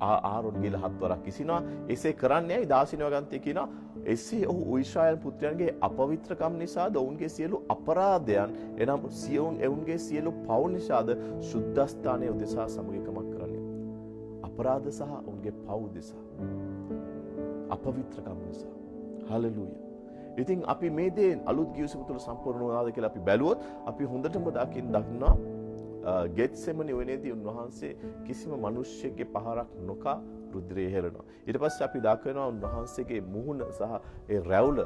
ආරෝන් ගිල 7 වරක් ඉසිනවා. එසේ කරන්නේ ඇයි? 16 වෙනි වගන්තිය කියනවා එසේ ඔහු ඊශ්‍රායල් පුත්‍රයන්ගේ අපවිත්‍රකම් නිසාද ඔවුන්ගේ සියලු අපරාධයන් එනම් ඔවුන්ගේ සියලු පව් නිසාද සුද්ධස්ථානයේ උදෙසා සමගිකමක් කරන්නේ. අපරාධ සහ ඔවුන්ගේ පව් උදෙසා අපවිත්‍රකම් නිසා. හලෙලූයා. ඉතින් අපි මේ දේ අලුත් ගිවිසුම තුළ සම්පූර්ණ වුණාද කියලා අපි බැලුවොත් අපි හොඳටම දකින්නවා ගෙත්සෙමනි වනේදී උන්වහන්සේ කිසිම මිනිස්සෙක්ගේ පහරක් නොකා රුධිරය හෙළනවා. ඊට පස්සේ අපි දක්වනවා උන්වහන්සේගේ මුහුණ සහ ඒ රැවුල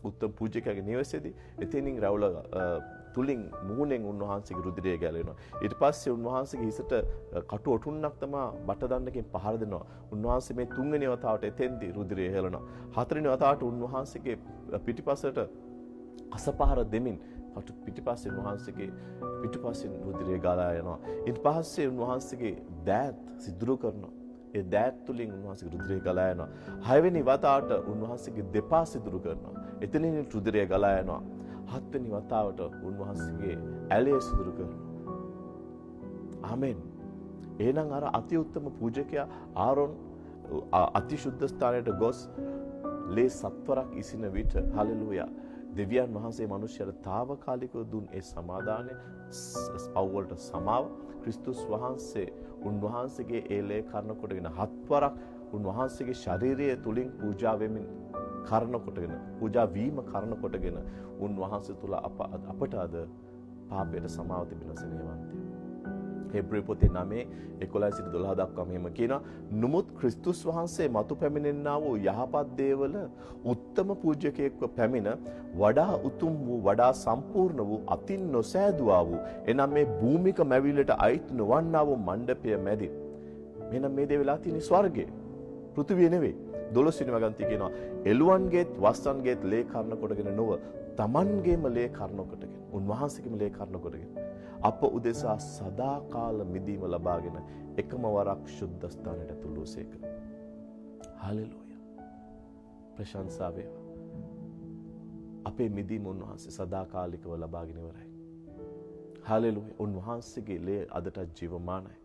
උත්තම පූජකයාගේ නිවසේදී එතනින් රැවුල තුලින් මුහුණෙන් උන්වහන්සේගේ රුධිරය ගැලවෙනවා. ඊට පස්සේ උන්වහන්සේගේ හිසට කටු ඔටුන්නක් තමයි බටදන්නකින් පහර දෙනවා. උන්වහන්සේ මේ තුන්වෙනි වතාවට එතෙන්දී රුධිරය හෙළනවා. හතරවෙනි වතාවට උන්වහන්සේගේ පිටිපසට අසපහර දෙමින් පිටිපස්සේ උන්වහන්සේගේ පිටිපස්සෙන් රුධිරය ගලා යනවා. ඊට පස්සේ උන්වහන්සේගේ දෑත් සිදුරු කරනවා. ඒ දෑත් තුලින් උන්වහන්සේගේ රුධිරය ගලා යනවා. හයවෙනි වතාවට උන්වහන්සේගේ දෙපා සිදුරු කරනවා. එතනින් රුධිරය ගලා යනවා. හත්වෙනි වතාවට උන්වහන්සේගේ ඇලය සිදුරු කරනවා. ආමෙන්. එහෙනම් අර අති උත්තම පූජකයා ආරොන් අතිශුද්ධ ස්ථානයට ගොස් ලේ සත්වරක් ඉසින විට හලෙලූයා දෙවියන් වහන්සේ මිනිස්යාට తాවකාලිකව දුන් ඒ සමාදානය පව්වලට සමාව ක්‍රිස්තුස් වහන්සේ උන්වහන්සේගේ ඒ ලේ කර්ණ කොටගෙන හත්වරක් උන්වහන්සේගේ ශරීරය තුලින් පූජා වෙමින් කර්ණ කොටගෙන පූජා වීම කර්ණ කොටගෙන උන්වහන්සේ තුල අපට අද පාපයට සමාව තිබෙන සෙනෙහවන්තය. හෙබ්‍රේ පොතේ 9:11 සිට 12 දක්වා මෙහෙම කියනවා. නමුත් ක්‍රිස්තුස් වහන්සේ මතු පැමිණෙන්නා වූ යහපත් දේවල උත්තම පූජකයෙක්ව පැමිණ වඩා උතුම් වූ වඩා සම්පූර්ණ වූ අතින් නොසෑදුවා වූ එනම් මේ භූමික මැවිල්ලට අයිති නොවන්නා වූ මණ්ඩපය මැදි. මෙන්න මේ දේ වෙලා තියෙන්නේ ස්වර්ගයේ. පෘථිවිය නෙවෙයි. 12 වෙනි වගන්තිය කියනවා එළුවන්ගේත් වස්සන්ගේත් ලේ කර්ණ කොටගෙන නොව තමන්ගේම ලේ කර්ණ කොටගෙන උන්වහන්සේගේම ලේ කර්ණ කොටගෙන අප උදෙසා සදාකාල මිදීම ලබාගෙන එකම වරක් ශුද්ධ ස්ථානයට ඇතුළුසේක. හලෙලූයා. ප්‍රශංසා වේවා. අපේ මිදීම උන්වහන්සේ සදාකාලිකව ලබාගෙන ඉවරයි. හලෙලූයා. උන්වහන්සේගේ ලේ අදට ජීවමානයි.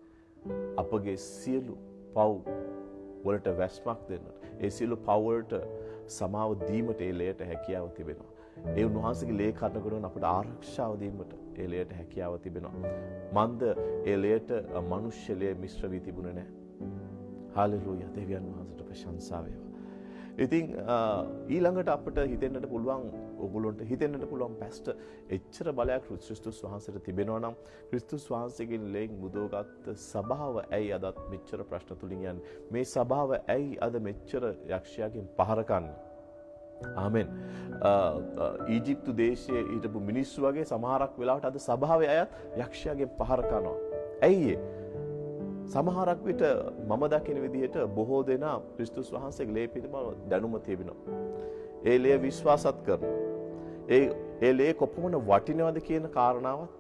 අපගේ සියලු පව් වලට වැස්මක් දෙන්නට ඒ සියලු පව් වලට සමාව දීමට ඒ ලේට හැකියාව තිබෙනවා. ඒ උන්වහන්සේගේ ලේ කර්ණ කොටන අපට ආරක්ෂාව දීමට ඒ ලේට හැකියාව තිබෙනවා. මන්ද ඒ ලේට මනුෂ්‍ය ලේ මිශ්‍ර වී තිබුණේ නැහැ. හලෙලූයා. දෙවියන් වහන්සේට ප්‍රශංසා වේවා. ඉතින් ඊළඟට අපිට හිතෙන්නට පුළුවන් ඔයගොල්ලන්ට හිතෙන්නට පුළුවන් පැස්ටර් එච්චර බලයක් ක්‍රිස්තුස් වහන්සේට තිබෙනවා නම් ක්‍රිස්තුස් වහන්සේගෙන් ලෙන් මුදවගත් සභාව ඇයි අදත් මෙච්චර ප්‍රශ්න තුලින් යන්නේ? මේ සභාව ඇයි අද මෙච්චර යක්ෂයාගෙන් පහර කන්නේ? ආමෙන්. ඊජිප්තු දේශයේ හිටපු මිනිස්සු වගේ සමහරක් වෙලාවට අද සභාවේ අයත් යක්ෂයාගෙන් පහර කනවා. ඇයි සමහරක් විට මම දකින විදිහට බොහෝ දෙනා ක්‍රිස්තුස් වහන්සේගේ ලේ පිළිබඳව දැනුම තිබෙනවා. ඒ ලේ විශ්වාසත් කරනවා. ඒ ලේ කොපමණ වටිනවද කියන කාරණාවත්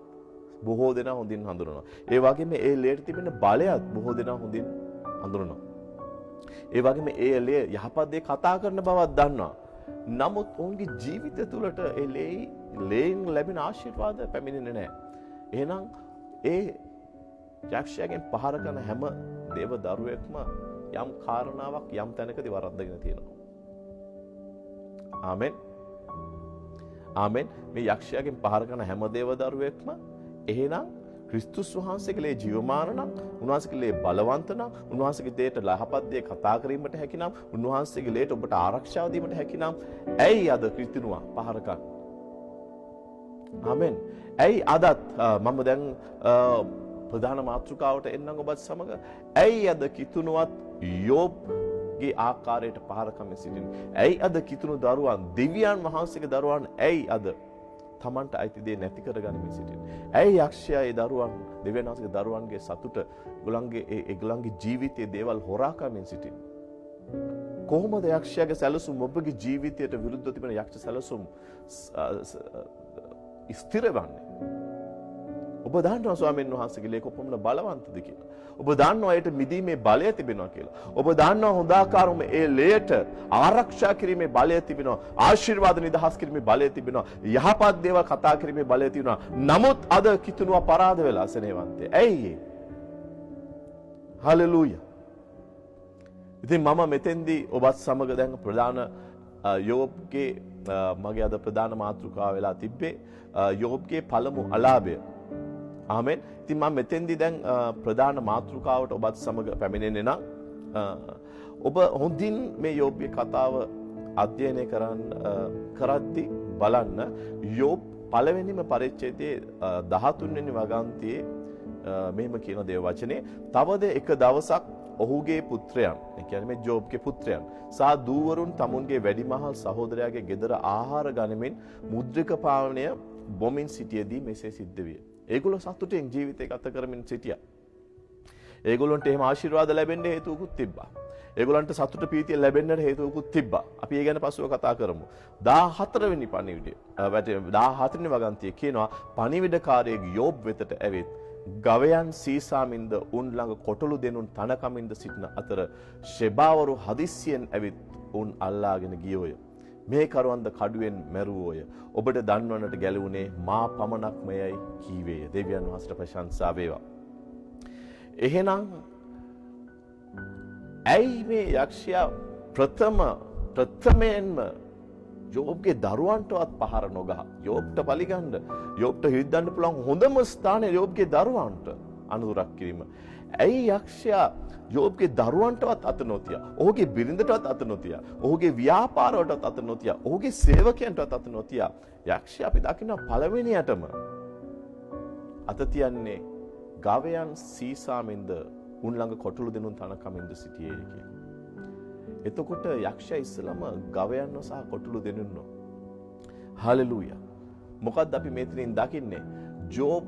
බොහෝ දෙනා හොඳින් හඳුනනවා. ඒ වගේම ඒ ලේට තිබෙන බලයත් බොහෝ දෙනා හොඳින් හඳුනනවා. ඒ වගේම ඒ ලේ යහපත් දේ කතා කරන බවක් දන්නවා. නමුත් ඔවුන්ගේ ජීවිත තුළට ඒ ලේන් ලැබෙන ආශිර්වාද පැමිණෙන්නේ නැහැ. එහෙනම් ඒ යක්ෂයාගෙන් පහර කරන හැම දේව දරුවෙක්ම යම් කාරණාවක් යම් තැනකදී වරද්දගෙන තියෙනවා. ආමෙන්. ආමෙන්. මේ යක්ෂයාගෙන් පහර කරන හැම දේව දරුවෙක්ම එහෙනම් ක්‍රිස්තුස් වහන්සේගේ ලේ ජීවමාන නම්, උන්වහන්සේගේ ලේ බලවන්ත නම්, උන්වහන්සේගේ දේට ලහපත් දේ කතා කිරීමට හැකි නම්, උන්වහන්සේගේ ලේට ඔබට ආරක්ෂාව දීමට හැකි නම්, ඇයි අද ක්‍රිස්තිනුවා පහර කරන්නේ? ආමෙන්. ඇයි අදත් මම දැන් ප්‍රධාන මාතෘකාවට එන්නම් ඔබත් සමග. ඇයි අද කිතුනුවත් යෝබ්ගේ ආකාරයට පහර කමින් සිටින්නේ? ඇයි අද කිතුණු දරුවන් දෙවියන් වහන්සේගේ දරුවන් ඇයි අද තමන්ට අයිති දේ නැති කරගනිමින් සිටින්නේ? ඇයි යක්ෂයා ඒ දරුවන් දෙවියන් වහන්සේගේ දරුවන්ගේ සතුට ඒගොල්ලන්ගේ ජීවිතයේ දේවල් හොරා කමින් සිටින්නේ? කොහොමද යක්ෂයාගේ සැලසුම් ඔබගේ ජීවිතයට විරුද්ධව තිබෙන යක්ෂ සැලසුම් ස්ථිර වන්නේ? ඔබ දන්නවා ස්වාමීන් වහන්සේගේ ලේ කොපමණ බලවන්තද කියලා. ඔබ දන්නවා ඒට මිදීමේ බලය තිබෙනවා කියලා. ඔබ දන්නවා හොඳාකාරවම ඒ ලේට ආරක්ෂා කිරීමේ බලය තිබෙනවා. ආශිර්වාද නිදහස් කිරීමේ බලය තිබෙනවා. යහපත් දේවල් කතා කිරීමේ බලය තිබෙනවා. නමුත් අද කිතුණුව අපරාධ වෙලා සෙනෙහවන්තේ. ඇයි ඒ? හලෙලූයා. ඉතින් මම මෙතෙන්දී ඔබත් සමග දැන් ප්‍රධාන යෝබ්ගේ මගේ අද ප්‍රධාන මාතෘකාව වෙලා තිබ්බේ යෝබ්ගේ පළමු අලාභය. ආමෙන්. ඉතින් මම මෙතෙන්දී දැන් ප්‍රධාන මාතෘකාවට ඔබත් සමග පැමිණෙන්නේ නම් ඔබ හොඳින් මේ යෝබ්ගේ කතාව අධ්‍යයනය කරද්දී බලන්න යෝබ් පළවෙනිම පරිච්ඡේදයේ 13 වෙනි වගන්තියේ මෙහෙම කියන දේව වචනේ තවද එක දවසක් ඔහුගේ පුත්‍රයන්, ඒ කියන්නේ මේ ජෝබ්ගේ පුත්‍රයන් සහ දූවරුන් තමුන්ගේ වැඩිමහල් සහෝදරයාගේ ගෙදර ආහාර ගනිමින් මුද්‍රික පාලනය බොමින් සිටියේදී මෙසේ සිද්ධ විය. ඒගොල්ලෝ සතුටින් ජීවිතය ගත කරමින් සිටියා. ඒගොල්ලන්ට එහෙම ආශිර්වාද ලැබෙන්න හේතුකුත් තිබ්බා. ඒගොල්ලන්ට සතුට ප්‍රීතිය ලැබෙන්නට හේතුකුත් තිබ්බා. අපි ඒ ගැන පස්සුව කතා කරමු. 14 වෙනි පණිවිඩය. 14 වෙනි වගන්තිය කියනවා පණිවිඩකාරයෙක් යෝබ් වෙතට ඇවිත් ගවයන් සීසාමින්ද උන් ළඟ කොටලු දෙනුන් තනකමින්ද සිටින අතර ෂෙබාවරු හදිස්සියෙන් ඇවිත් උන් අල්ලාගෙන ගියෝය. මේ කරවන්ද කඩුවෙන් මැරුවෝය. ඔබට දන්වන්නට ගැලවුණේ මා පමණක්මයයි කීවේය. දෙවියන් වහන්සේට ප්‍රශංසා වේවා. එහෙනම් ඇයි මේ යක්ෂයා ප්‍රථමයෙන්ම යෝබ්ගේ දරුවන්ටවත් පහර නොගහ යෝබ්ට බලිගන්න යෝබ්ට හිරිද්දන්න පුළුවන් හොඳම ස්ථානය යෝබ්ගේ දරුවන්ට අනුරක් කිරීම. ඇයි යක්ෂයා යෝබ්ගේ දරුවන්ටවත් අත නොතියා, ඔහුගේ බිරිඳටවත් අත නොතියා, ඔහුගේ ව්‍යාපාරවලටවත් අත නොතියා, ඔහුගේ සේවකයන්ටවත් අත නොතියා? යක්ෂයා අපි දකිනවා පළවෙනියටම අත තියන්නේ ගවයන් සීසාමින්ද උන් ළඟ කොටලු දෙනුන් තනකමින්ද සිටියේ කියලා. එතකොට යක්ෂයා ඉස්සලම ගවයන්ව සහ කොටලු දෙනුන්ව. හලෙලූයා. මොකද්ද අපි මෙතනින් දකින්නේ? ජෝබ්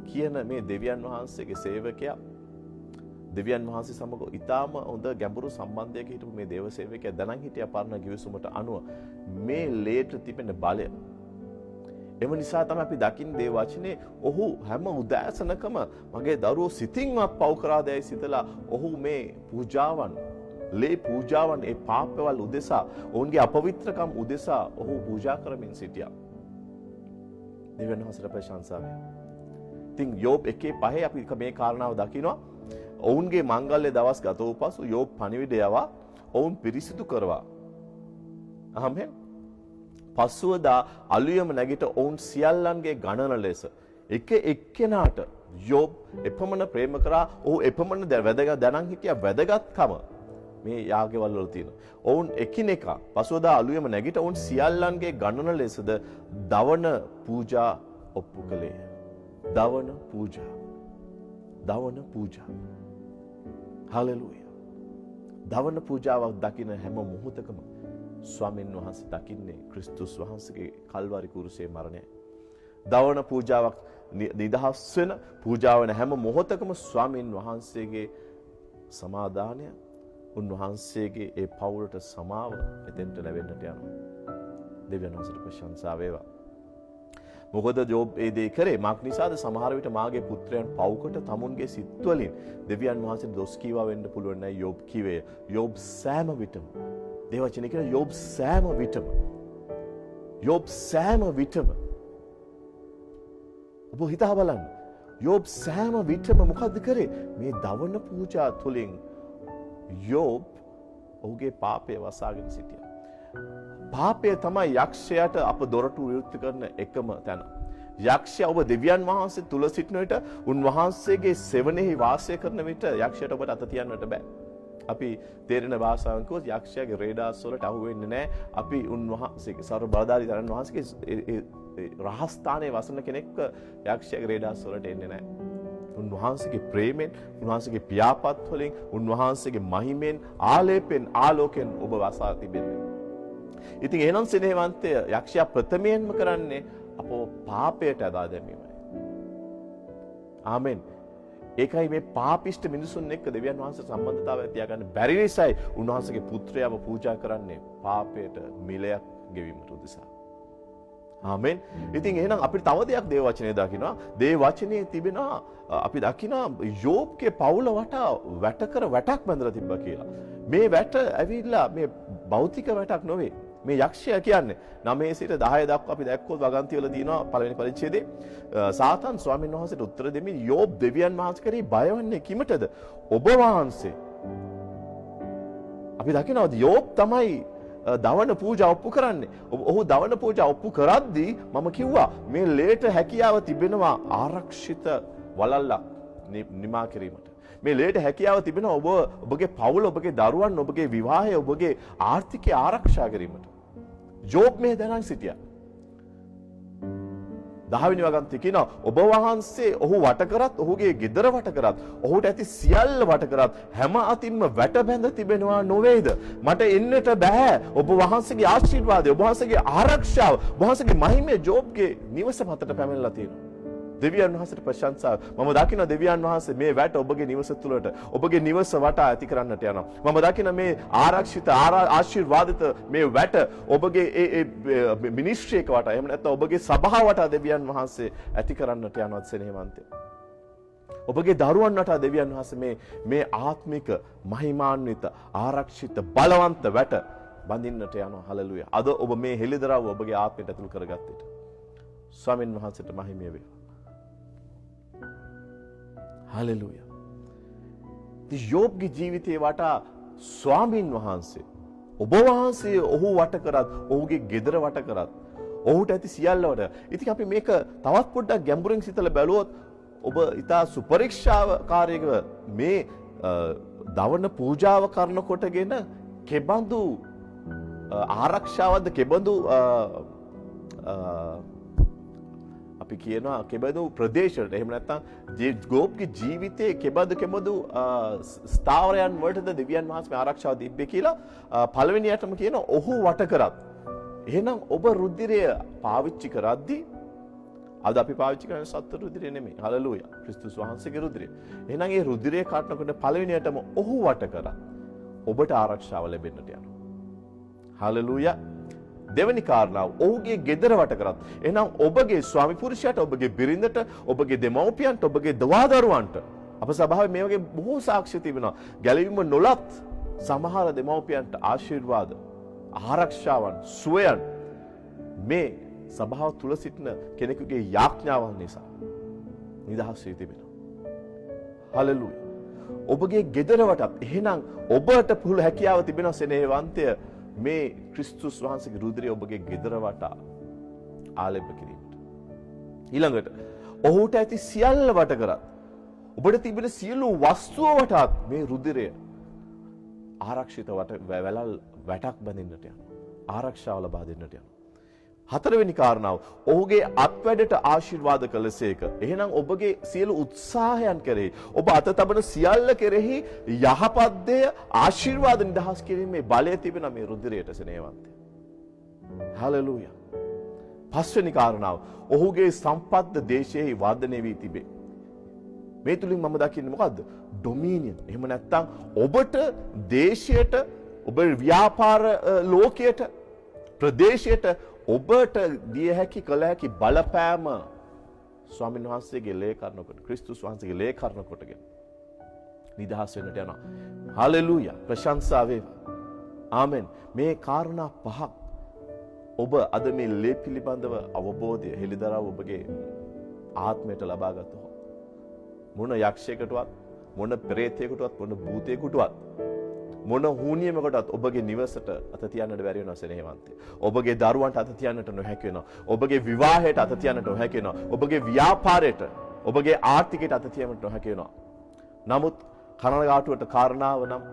කියන මේ දෙවියන් වහන්සේගේ සේවකයා, දෙවියන් වහන්සේ සමග ඊටාම හොඳ ගැඹුරු සම්බන්ධයක හිටපු මේ දේව සේවකයා දැනන් හිටියා පරණ ගිවිසුමට අනුව මේ ලේට තිබෙන බලය. එම නිසා තමයි අපි දකින්නේ දේව වචනේ ඔහු හැම උදෑසනකම මගේ දරුවෝ සිතින්වත් පව් කරාදැයි සිතලා ඔහු මේ පූජාවන්, ලේ පූජාවන්, ඒ පාපවල උදෙසා, ඔවුන්ගේ අපවිත්‍රකම් උදෙසා ඔහු පූජා කරමින් සිටියා. දෙවියන් වහන්සේට ප්‍රශංසා වේ. ඉතින් යෝබ් 1:5 අපි මේ කාරණාව දකිනවා. ඔවුන්ගේ මංගල්‍ය දවස් ගත වූ පසු යෝබ් පණිවිඩය යවා ඔවුන් පිරිසිදු කරවා. ආමෙන්. පසුවදා අලුයම නැගිට ඔවුන් සියල්ලන්ගේ ගණන ලෙස එක එක්කෙනාට යෝබ් එපමණ ප්‍රේම කරා, ඔහු එපමණ වැදගත් දැනන් හිටියා වැදගත්කම මේ යාගවල වල තියෙනවා. ඔවුන් එකිනෙකා පසුවදා අලුයම නැගිට ඔවුන් සියල්ලන්ගේ ගණන ලෙසද දවන පූජා ඔප්පු කළේය. දවන පූජා. දවන පූජා. හලෙලූයා. දවන පූජාවක් දකින හැම මොහොතකම ස්වාමීන් වහන්සේ දකින්නේ ක්‍රිස්තුස් වහන්සේගේ කල්වාරි කුරුසේ මරණය. දවන පූජාවක් නිදහස් වෙන පූජාව වෙන හැම මොහොතකම ස්වාමීන් වහන්සේගේ සමාදානය, උන්වහන්සේගේ ඒ පවුලට සමාව එතෙන්ට ලැබෙන්නට යනවා. දෙවියන් වහන්සේට ප්‍රශංසා වේවා. මොකද ජෝබ් ඒ දේ කරේ මාක් නිසාද සමහර විට මාගේ පුත්‍රයන් පව්කට තමුන්ගේ සිත් වලින් දෙවියන් වහන්සේට දොස් කීවා වෙන්න පුළුවන් නෑ. යෝබ් කිව්වේ යෝබ් සෑම විටම දේවචනේ කියන යෝබ් සෑම විටම ඔබ හිතා බලන්න. යෝබ් සෑම විටම මොකද්ද කරේ? මේ දවන පූජා තුලින් යෝබ් ඔහුගේ පාපය වසාගෙන සිටියා. පාපය තමයි යක්ෂයාට අප දොරටු විවෘත කරන එකම තැන. යක්ෂයා ඔබ දෙවියන් වහන්සේ තුල සිටින විට, උන්වහන්සේගේ සෙවණෙහි වාසය කරන විට යක්ෂයාට ඔබට අත තියන්නට බෑ. අපි තේරෙන භාෂාවෙන් කිව්වොත් යක්ෂයාගේ රේඩාර්ස් වලට අහු වෙන්නේ නැහැ. අපි උන්වහන්සේගේ සර්ව බලධාරී තරණ වහන්සේගේ රහස්ථානයේ වසන කෙනෙක්ව යක්ෂයාගේ රේඩාර්ස් වලට එන්නේ නැහැ. උන්වහන්සේගේ ප්‍රේමෙන්, උන්වහන්සේගේ පියාපත් වලින්, උන්වහන්සේගේ මහිමෙන්, ආලේපෙන්, ආලෝකෙන් ඔබ වසා තිබෙන්නේ. ඉතින් එහෙනම් සිනේවන්තය යක්ෂයා ප්‍රථමයෙන්ම කරන්නේ අපව පාපයට අදා දැමීමයි. ආමෙන්. ඒකයි මේ පාපිෂ්ඨ මිනිසුන් එක්ක දෙවියන් වහන්සේ සම්බන්ධතාවය තියාගන්න බැරි නිසායි උන්වහන්සේගේ පුත්‍රයාව පූජා කරන්නේ පාපයට මිලයක් ගෙවීමට උදෙසා. ආමෙන්. ඉතින් එහෙනම් අපිට තව දෙයක් දේව වචනේ දකිනවා. දේව වචනේ තිබෙනවා අපි දකිනවා යෝබ්ගේ පවුල වටා වැටකර වැටක් බැඳලා තිබ්බා කියලා. මේ වැට ඇවිල්ලා මේ භෞතික වැටක් නොවේ. මේ යක්ෂයා කියන්නේ 9 සිට 10 දක්වා අපි දැක්කොත් වගන්ති වල තියෙනවා පළවෙනි පරිච්ඡේදයේ සාතන් ස්වාමීන් වහන්සේට උත්තර දෙමින් යෝබ් දෙවියන් වහන්සේ කරේ බයවන්නේ කිමටද? ඔබ වහන්සේ. අපි දකිනවා යෝබ් තමයි දවන පූජා ඔප්පු කරන්නේ. ඔහු දවන පූජා ඔප්පු කරද්දී මම කිව්වා මේ ලේට හැකියාව තිබෙනවා ආරක්ෂිත වලල්ලක් නිමා කිරීමට. මේ ලේට හැකියාව තිබෙනවා ඔබගේ පවුල, ඔබගේ දරුවන්, ඔබගේ විවාහය, ඔබගේ ආර්ථිකය ආරක්ෂා කිරීමට. ජෝබ් මේ දැනන් සිටියා. 10 වෙනි වගන්ති කියනවා ඔබ වහන්සේ ඔහු වට කරත් ඔහුගේ ගෙදර වට කරත් ඔහුට ඇති සියල්ල වට කරත් හැම අතින්ම වැට බැඳ තිබෙනවා නොවේද? මට එන්නට බෑ. ඔබ වහන්සේගේ ආශිර්වාදය, ඔබ වහන්සේගේ ආරක්ෂාව, ඔබ වහන්සේගේ මහිමය ජෝබ්ගේ නිවස මතට පැමිණලා තියෙනවා. දෙවියන් වහන්සේට ප්‍රශංසාව. මම දකින්න දෙවියන් වහන්සේ මේ වැට ඔබගේ නිවස තුළට ඔබගේ නිවස වටා ඇති කරන්නට යනවා. මම දකින්න මේ ආරක්ෂිත ආශිර්වාදිත මේ වැට ඔබගේ ඒ මිනිස්ට්‍රි එක වටා එහෙම නැත්නම් ඔබගේ සභාව වටා දෙවියන් වහන්සේ ඇති කරන්නට යනවා සෙනෙහවන්තය. ඔබගේ දරුවන් වටා දෙවියන් වහන්සේ මේ ආත්මික මහිමාන්විත ආරක්ෂිත බලවන්ත වැට බඳින්නට යනවා. හලෙලූයා. අද ඔබ මේ හෙළිදරව් ඔබගේ ආත්මයට ඇතුළු කරගත්තට ස්වාමීන් වහන්සේට මහිමය වේවා. හලෙලූයා. යෝබ්ගේ ජීවිතේ වටා ස්වාමීන් වහන්සේ ඔබ වහන්සේ ඔහු වට කරත් ඔහුගේ ගෙදර වට කරත් ඔහුට ඇති සියල්ල වට. ඉතින් අපි මේක තවත් පොඩ්ඩක් ගැඹුරින් සිතලා බැලුවොත් ඔබ ඊට සුපරීක්ෂාකාරීව මේ දවන පූජාව කරන කොටගෙන කෙබඳු ආරක්ෂාවක්ද කෙබඳු අපි කියනවා කෙබඳු ප්‍රදේශවලට එහෙම නැත්නම් ගෝප්ගේ ජීවිතයේ කෙබඳු ස්ථාවරයන් වලටද දෙවියන් වහන්සේ ආරක්ෂාව දීපේ කියලා පළවෙනියටම කියන ඔහු වට කරත්. එහෙනම් ඔබ රුධිරය පාවිච්චි කරද්දී අද අපි පාවිච්චි කරන සත්ත්ව රුධිරය නෙමෙයි. හලෙලූයා. ක්‍රිස්තුස් වහන්සේගේ රුධිරය. එහෙනම් ඒ රුධිරය කාටනකොට පළවෙනියටම ඔහු වට කරත් ඔබට ආරක්ෂාව ලැබෙන්නට යනවා. හලෙලූයා. දෙවැනි කාරණාව ඔහුගේ ගෙදර වට කරත්. එහෙනම් ඔබගේ ස්වාමි පුරුෂයාට, ඔබගේ බිරිඳට, ඔබගේ දෙමව්පියන්ට, ඔබගේ දවාදරුවන්ට අප සභාවේ මේ වගේ බොහෝ සාක්ෂි තිබෙනවා. ගැලවීම නොලත් සමහර දෙමව්පියන්ට ආශිර්වාද, ආරක්ෂාවන්, සුවයන් මේ සභාව තුල සිටින කෙනෙකුගේ යාඥාවන් නිසා නිදහස් වී තිබෙනවා. හලෙලූයා. ඔබගේ ගෙදර වටත් එහෙනම් ඔබට පුළු හැකියාව තිබෙනවා සෙනෙහවන්තය මේ ක්‍රිස්තුස් වහන්සේගේ රුධිරය ඔබගේ ගෙදර වටා ආලේප කිරීමට. ඊළඟට ඔහුට ඇති සියල්ල වට කරත් ඔබට තිබෙන සියලු වස්තුව වටාත් මේ රුධිරය ආරක්ෂිත වැටක් බඳින්නට යනවා. ආරක්ෂාව ලබා දෙන්නට යනවා. හතරවෙනි කාරණාව ඔහුගේ අත්වැඩට ආශිර්වාද කළසේක. එහෙනම් ඔබගේ සියලු උත්සාහයන් කෙරෙහි ඔබ අත තබන සියල්ල කෙරෙහි යහපත් දේ ආශිර්වාද නිදහස් කිරීමේ බලය තිබෙන මේ රුධිරයට සෙනෙහවන්තය. හලෙලූයා. පස්වෙනි කාරණාව ඔහුගේ සම්පත් දේශයේ වර්ධනය වී තිබේ. මේ තුලින් මම දකින්නේ මොකද්ද? ඩොමිනියන්. එහෙම නැත්නම් ඔබට දේශයට, ඔබේ ව්‍යාපාර ලෝකයට, ප්‍රදේශයට ඔබට දිය හැකි කළ හැකි බලපෑම ස්වාමීන් වහන්සේගේ ලේ කරනකොට, ක්‍රිස්තුස් වහන්සේගේ ලේ කරනකොටගෙන නිදහස් වෙන්නට යනවා. හලෙලූයා. ප්‍රශංසා වේවා. ආමෙන්. මේ කාරණා පහක් ඔබ අද මේ ලේ පිළිබඳව අවබෝධය හෙළිදරව් ඔබගේ ආත්මයට ලබා ගත්තොත් මොන යක්ෂයෙකුටවත්, මොන ප්‍රේතයෙකුටවත්, මොන භූතයෙකුටවත්, මොන හුනියමකටත් ඔබගේ නිවසට අත තියන්නට බැරි වෙනවා සෙනෙහවන්තය. ඔබගේ දරුවන්ට අත තියන්නට නොහැකි වෙනවා. ඔබගේ විවාහයට අත තියන්නට නොහැකි වෙනවා. ඔබගේ ව්‍යාපාරයට, ඔබගේ ආර්ථිකයට අත තියන්නට නොහැකි වෙනවා. නමුත් කනගාටුවට කාරණාව නම්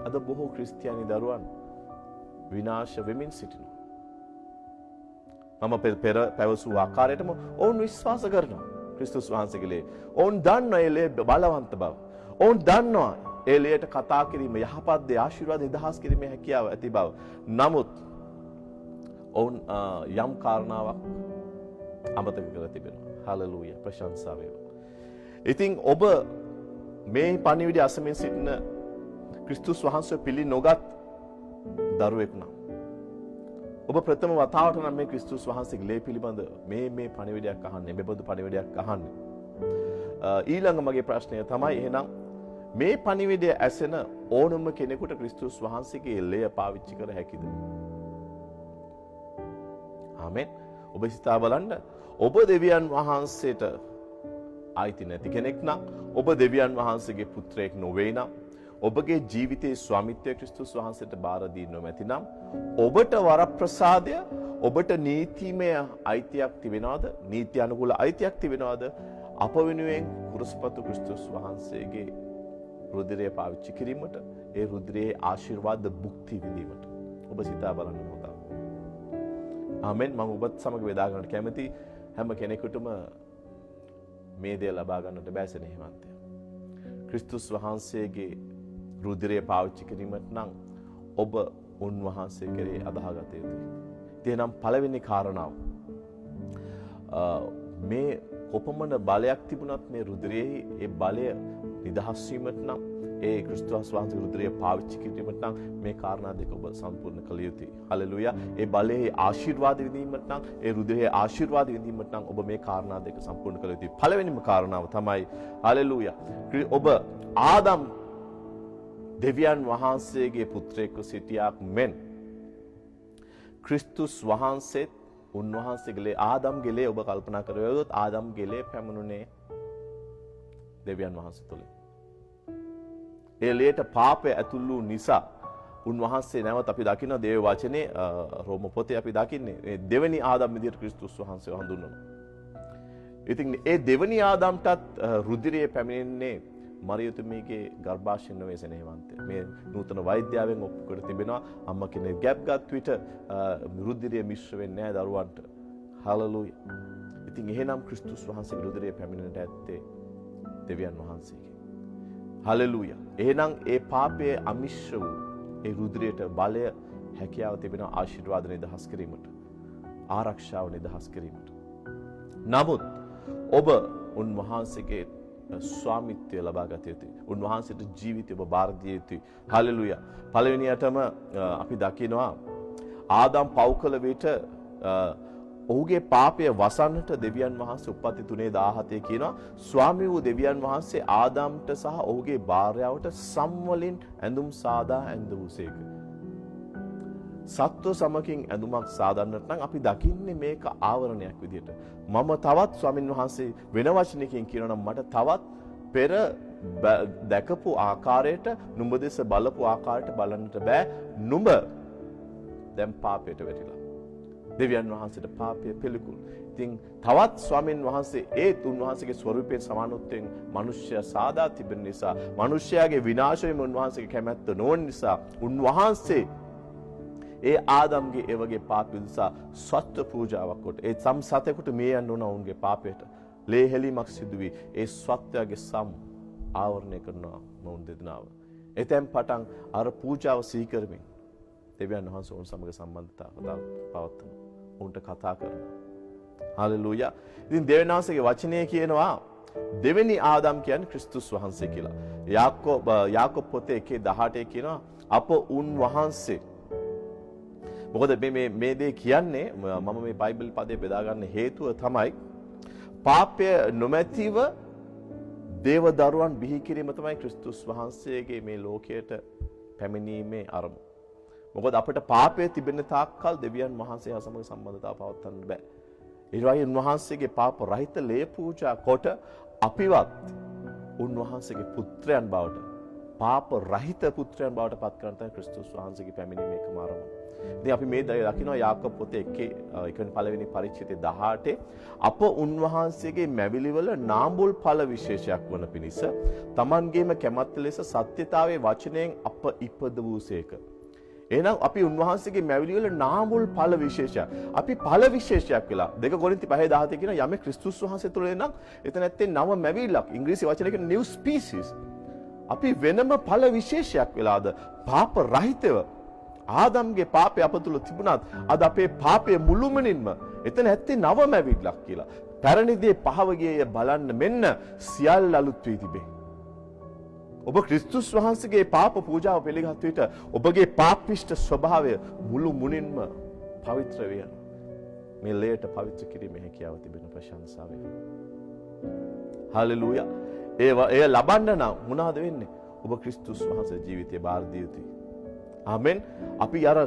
අද බොහෝ ක්‍රිස්තියානි දරුවන් විනාශ වෙමින් සිටිනවා. මම පෙර පැවසූ ආකාරයටම ඔවුන් විශ්වාස කරනවා ක්‍රිස්තුස් වහන්සේගේ. ඔවුන් දන්නවා ඒ ලේ බලවන්ත බව. ඔවුන් දන්නවා ඒ ලේට කතා කිරීම, යහපත් දේ, ආශිර්වාද නිදහස් කිරීමේ හැකියාව ඇති බව. නමුත් ඔවුන් යම් කාරණාවක් අමතක කරලා තිබෙනවා. හලෙලූයා. ප්‍රශංසා වේවා. ඉතින් ඔබ මේ පණිවිඩය අසමින් සිටින ක්‍රිස්තුස් වහන්සේ පිළි නොගත් දරුවෙක් නම් ඔබ ප්‍රථම වතාවට නම් මේ ක්‍රිස්තුස් වහන්සේගේ ලේ පිළිබඳ මේ පණිවිඩයක් අහන්නේ, මෙබඳු පණිවිඩයක් අහන්නේ. ඊළඟ මගේ ප්‍රශ්නය තමයි එහෙනම් මේ පණිවිඩය ඇසෙන ඕනම කෙනෙකුට ක්‍රිස්තුස් වහන්සේගේ ලේ පාවිච්චි කර හැකිද? ආමෙන්. ඔබ සිතා බලන්න, ඔබ දෙවියන් වහන්සේට ආйти නැති කෙනෙක් නම්, ඔබ දෙවියන් වහන්සේගේ පුත්‍රයෙක් නොවේ නම්, ඔබගේ ජීවිතයේ ස්වාමිත්වය ක්‍රිස්තුස් වහන්සේට බාර දී නොමැති නම්, ඔබට වරප්‍රසාදය, ඔබට නීතිමය අයිතියක් තිබෙනවද? නීති අනුකූල අයිතියක් තිබෙනවද? අප වෙනුවෙන් කුරුසපතු ක්‍රිස්තුස් වහන්සේගේ රුධිරය පාවිච්චි කිරීමට, ඒ රුධිරයේ ආශිර්වාද භුක්ති විඳීමට. ඔබ සිතා බලන්න මොකද? ආමෙන්. මම ඔබත් සමග වේදා ගන්නට කැමති. හැම කෙනෙකුටම මේ දේ ලබා ගන්නට බෑ සෙනෙහවන්තය. ක්‍රිස්තුස් වහන්සේගේ රුධිරය පාවිච්චි කිරීමට නම් ඔබ උන්වහන්සේ කෙරේ අදහාගත යුතුයි. එහෙනම් පළවෙනි කාරණාව මේ කොපමණ බලයක් තිබුණත් මේ රුධිරයේ ඒ බලය නිදහස් වීමට නම් ඒ ක්‍රිස්තුස් වහන්සේගේ රුධිරය පාවිච්චි කිරීමට නම් මේ කාරණා දෙක ඔබ සම්පූර්ණ කළ යුතුයි. හලෙලූයා. ඒ බලයේ ආශිර්වාද විඳීමට නම් ඒ රුධිරයේ ආශිර්වාද විඳීමට නම් ඔබ මේ කාරණා දෙක සම්පූර්ණ කළ යුතුයි. පළවෙනිම කාරණාව තමයි හලෙලූයා. ඔබ ආදම් දෙවියන් වහන්සේගේ පුත්‍රයෙක්ව සිටියාක් මෙන් ක්‍රිස්තුස් වහන්සේත් උන්වහන්සේගේ ආදම්ගේ ලේ ඔබ කල්පනා කරවුවොත් ආදම්ගේ ලේ පැමුණුනේ දෙවියන් වහන්සේ තුලින්. ඒ ලේට පාපය ඇතුල් වූ නිසා උන්වහන්සේ නැවත අපි දකින දේව වචනේ රෝම පොතේ අපි දකින්නේ මේ දෙවෙනි ආදම් විදියට ක්‍රිස්තුස් වහන්සේව හඳුන්වනවා. ඉතින් ඒ දෙවෙනි ආදම්ටත් රුධිරයේ පැමිණෙන්නේ මරියතුමීගේ ගර්භාෂයෙන් නෙවෙයි සෙනෙහවන්තය. මේ නූතන වෛද්‍යාවෙන් ඔප්පු කර තිබෙනවා අම්මා කෙනෙක් ගැප් ගත් විට රුධිරය මිශ්‍ර වෙන්නේ නැහැ දරුවන්ට. හලෙලූයා. ඉතින් එහෙනම් ක්‍රිස්තුස් වහන්සේගේ රුධිරය පැමිණෙන්නට ඇත්තේ දෙවියන් වහන්සේගේ. හලෙලූයා. එහෙනම් ඒ පාපයේ අමිශ්‍ර වූ ඒ රුධිරයට බලය හැකියාව තිබෙන ආශිර්වාද නිදහස් කිරීමට, ආරක්ෂාව නිදහස් කිරීමට. නමුත් ඔබ උන්වහන්සේගේ ස්වාමිත්වය ලබා ගත යුතුයි. උන්වහන්සේට ජීවිතය ඔබ බාර දිය යුතුයි. හලෙලූයා. පළවෙනියටම අපි දකිනවා ආදම් පව් කළ විට ඔහුගේ පාපය වසන්නට දෙවියන් වහන්සේ උප්පත්ති 3:17 කියනවා ස්වාමී වූ දෙවියන් වහන්සේ ආදම්ට සහ ඔහුගේ භාර්යාවට සම්වලින් ඇඳුම් සාදා ඇඳවුසේක. සත්ව සමකින් ඇඳුමක් සාදන්නට නම් අපි දකින්නේ මේක ආවරණයක් විදියට. මම තවත් ස්වාමින් වහන්සේ වෙන වචනකින් කියනවා නම් මට තවත් පෙර දැකපු ආකාරයට නුඹ දෙස බලපු ආකාරයට බලන්නට බෑ. නුඹ දැන් පාපයට වැටිලා. දෙවියන් වහන්සේට පාපය පිළිකුල්. ඉතින් තවත් ස්වාමින් වහන්සේ ඒත් උන්වහන්සේගේ ස්වරූපයෙන් සමානත්වයෙන් මිනිස්යා සාදා තිබෙන නිසා, මිනිස්යාගේ විනාශයෙන් උන්වහන්සේගේ කැමැත්ත නොවන නිසා උන්වහන්සේ ඒ ආදම්ගේ ඒ වගේ පාප නිසා සත්ව පූජාවක් කොට ඒ සම් සතෙකුට මේ යන්න උන ඔවුන්ගේ පාපයට ලේ හෙලීමක් සිදු වී ඒ සත්වයාගේ සම් ආවරණය කරනවා මොවුන් දෙදෙනාව. එතෙන් පටන් අර පූජාව සිහි කරමින් දෙවියන් වහන්සේ ඔවුන් සමග සම්බන්ධතාව පවත්වනවා. ඔවුන්ට කතා කරනවා. හලෙලූයා. ඉතින් දෙවියන් වහන්සේගේ වචනය කියනවා දෙවෙනි ආදම් කියන්නේ ක්‍රිස්තුස් වහන්සේ කියලා. යාකෝබ් පොතේ 1:18 කියනවා අප උන්වහන්සේ. මොකද මේ දේ කියන්නේ මම මේ බයිබල් පදේ බෙදා ගන්න හේතුව තමයි පාපය නොමැතිව දේව දරුවන් බිහි කිරීම තමයි ක්‍රිස්තුස් වහන්සේගේ මේ ලෝකයට පැමිණීමේ අරමුණ. මොකද අපිට පාපය තිබෙන තාක්කල් දෙවියන් වහන්සේ හා සමග සම්බන්ධතාව පවත්වන්න බෑ. ඒ වගේ උන්වහන්සේගේ පාප රහිත ලේ පූජා කොට අපිවත් උන්වහන්සේගේ පුත්‍රයන් බවට පාප රහිත පුත්‍රයන් බවට පත් කරන තමයි ක්‍රිස්තුස් වහන්සේගේ පැමිණීම එකම අරමුණ. ඉතින් අපි මේ දකිනවා යාකෝබ් පොතේ 1 පළවෙනි පරිච්ඡේදයේ 18 අප උන්වහන්සේගේ මැවිලි වල නාඹුල් ඵල විශේෂයක් වන පිණිස Tamanගේම කැමැත්ත ලෙස සත්‍යතාවයේ වචනයෙන් අප ඉපද වූසේක. එහෙනම් අපි උන්වහන්සේගේ මැවිලි වල නාඹුල් ඵල විශේෂයක්. අපි ඵල විශේෂයක් වෙලා 2 කොරින්ති 5:17 කියන යමෙක් ක්‍රිස්තුස් වහන්සේ තුළ එනම් එතන ඇත්තේ නව මැවිල්ලක්. ඉංග්‍රීසි වචනයකින් new species. අපි වෙනම ඵල විශේෂයක් වෙලාද පාප රහිතව ආදම්ගේ පාපය අප තුළ තිබුණත් අද අපේ පාපය මුළුමනින්ම එතන ඇත්තේ නව මැවිල්ලක් කියලා. පැරණි දේ පහව ගියේ බලන්න මෙන්න සියල්ල අලුත් වී තිබේ. ඔබ ක්‍රිස්තුස් වහන්සේගේ පාප පූජාව පිළිගත් විට ඔබගේ පාපිෂ්ඨ ස්වභාවය මුළු මුනින්ම පවිත්‍ර වෙනවා. මේ ලේට පවිත්‍ර කිරීමේ හැකියාව තිබෙන ප්‍රශංසාව වේ. හලෙලූයා. එය ලබන්න නම් මොනවද වෙන්නේ? ඔබ ක්‍රිස්තුස් වහන්සේ ජීවිතය බාර දිය යුතුයි. ආමෙන්. අපි අර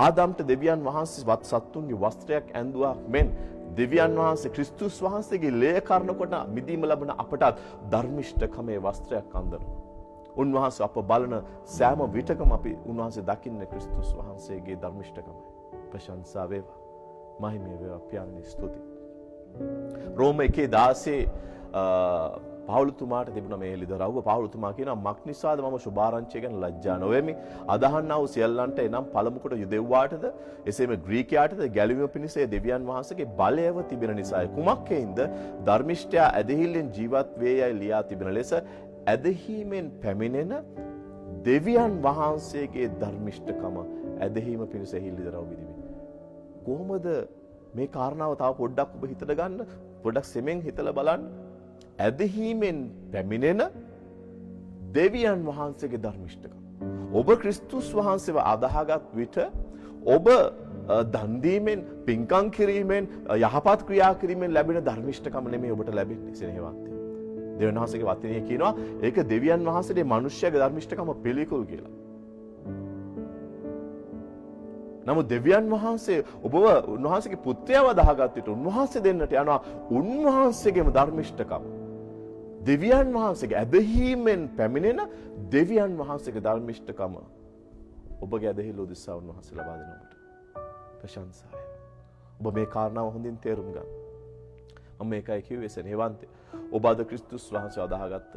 ආදම්ට දෙවියන් වහන්සේ සත්තුන්ගේ වස්ත්‍රයක් ඇඳුවා මෙන් දෙවියන් වහන්සේ ක්‍රිස්තුස් වහන්සේගේ ලේ කරන කොට මිදීම ලැබෙන අපටත් ධර්මිෂ්ඨකමේ වස්ත්‍රයක් අඳිනවා. උන්වහන්සේ අප බලන සෑම විටකම අපි උන්වහන්සේ දකින්නේ ක්‍රිස්තුස් වහන්සේගේ ධර්මිෂ්ඨකමයි. ප්‍රශංසා වේවා. මහිමය වේවා පියාණනි ස්තුති. රෝම 1:16 පාවුලුතුමාට තිබුණ මේ හෙළිදරව්ව. පාවුලුතුමා කියනවා මක් නිසාද මම සුභාරංචිය ගැන ලැජ්ජා නොවෙමි. අදහන්නා වූ සියල්ලන්ට එනම් පළමු කොට යුදෙව්වාටද එසේම ග්‍රීකයාටද ගැලවීම පිණිස දෙවියන් වහන්සේගේ බලයව තිබෙන නිසායි. කුමක් හේින්ද ධර්මිෂ්ඨයා ඇදහිල්ලෙන් ජීවත් වේ යයි ලියා තිබෙන ලෙස ඇදහිීමෙන් පැමිණෙන දෙවියන් වහන්සේගේ ධර්මිෂ්ඨකම ඇදහිීම පිණිස හෙළිදරව් විදිවි. කොහොමද මේ කාරණාව තව පොඩ්ඩක් ඔබ හිතට ගන්න, පොඩ්ඩක් සෙමෙන් හිතලා බලන්න. ඇදහිීමෙන් පැමිණෙන දෙවියන් වහන්සේගේ ධර්මිෂ්ඨකම. ඔබ ක්‍රිස්තුස් වහන්සේව අදහාගත් විට ඔබ දන් දීමෙන්, පින්කම් කිරීමෙන්, යහපත් ක්‍රියා කිරීමෙන් ලැබෙන ධර්මිෂ්ඨකම නෙමෙයි ඔබට ලැබෙන්නේ සෙනෙහවන්තය. දෙවියන් වහන්සේගේ වචනේ කියනවා ඒක දෙවියන් වහන්සේගේ මිනිස්යාගේ ධර්මිෂ්ඨකම පිළිකුල් කියලා. නමුත් දෙවියන් වහන්සේ ඔබව උන්වහන්සේගේ පුත්‍රයව අදහාගත් විට උන්වහන්සේ දෙන්නට යනවා උන්වහන්සේගේම ධර්මිෂ්ඨකම. දෙවියන් වහන්සේගේ ඇදහිීමෙන් පැමිණෙන දෙවියන් වහන්සේගේ ධර්මිෂ්ඨකම ඔබගේ ඇදහිල්ල උදෙසා උන්වහන්සේ ලබා දෙනවට ප්‍රශංසාවයි. ඔබ මේ කාරණාව හොඳින් තේරුම් ගන්න. මම මේකයි කිව්වේ සෙනෙහවන්තේ. ඔබ අද ක්‍රිස්තුස් වහන්සේ අදහාගත්ත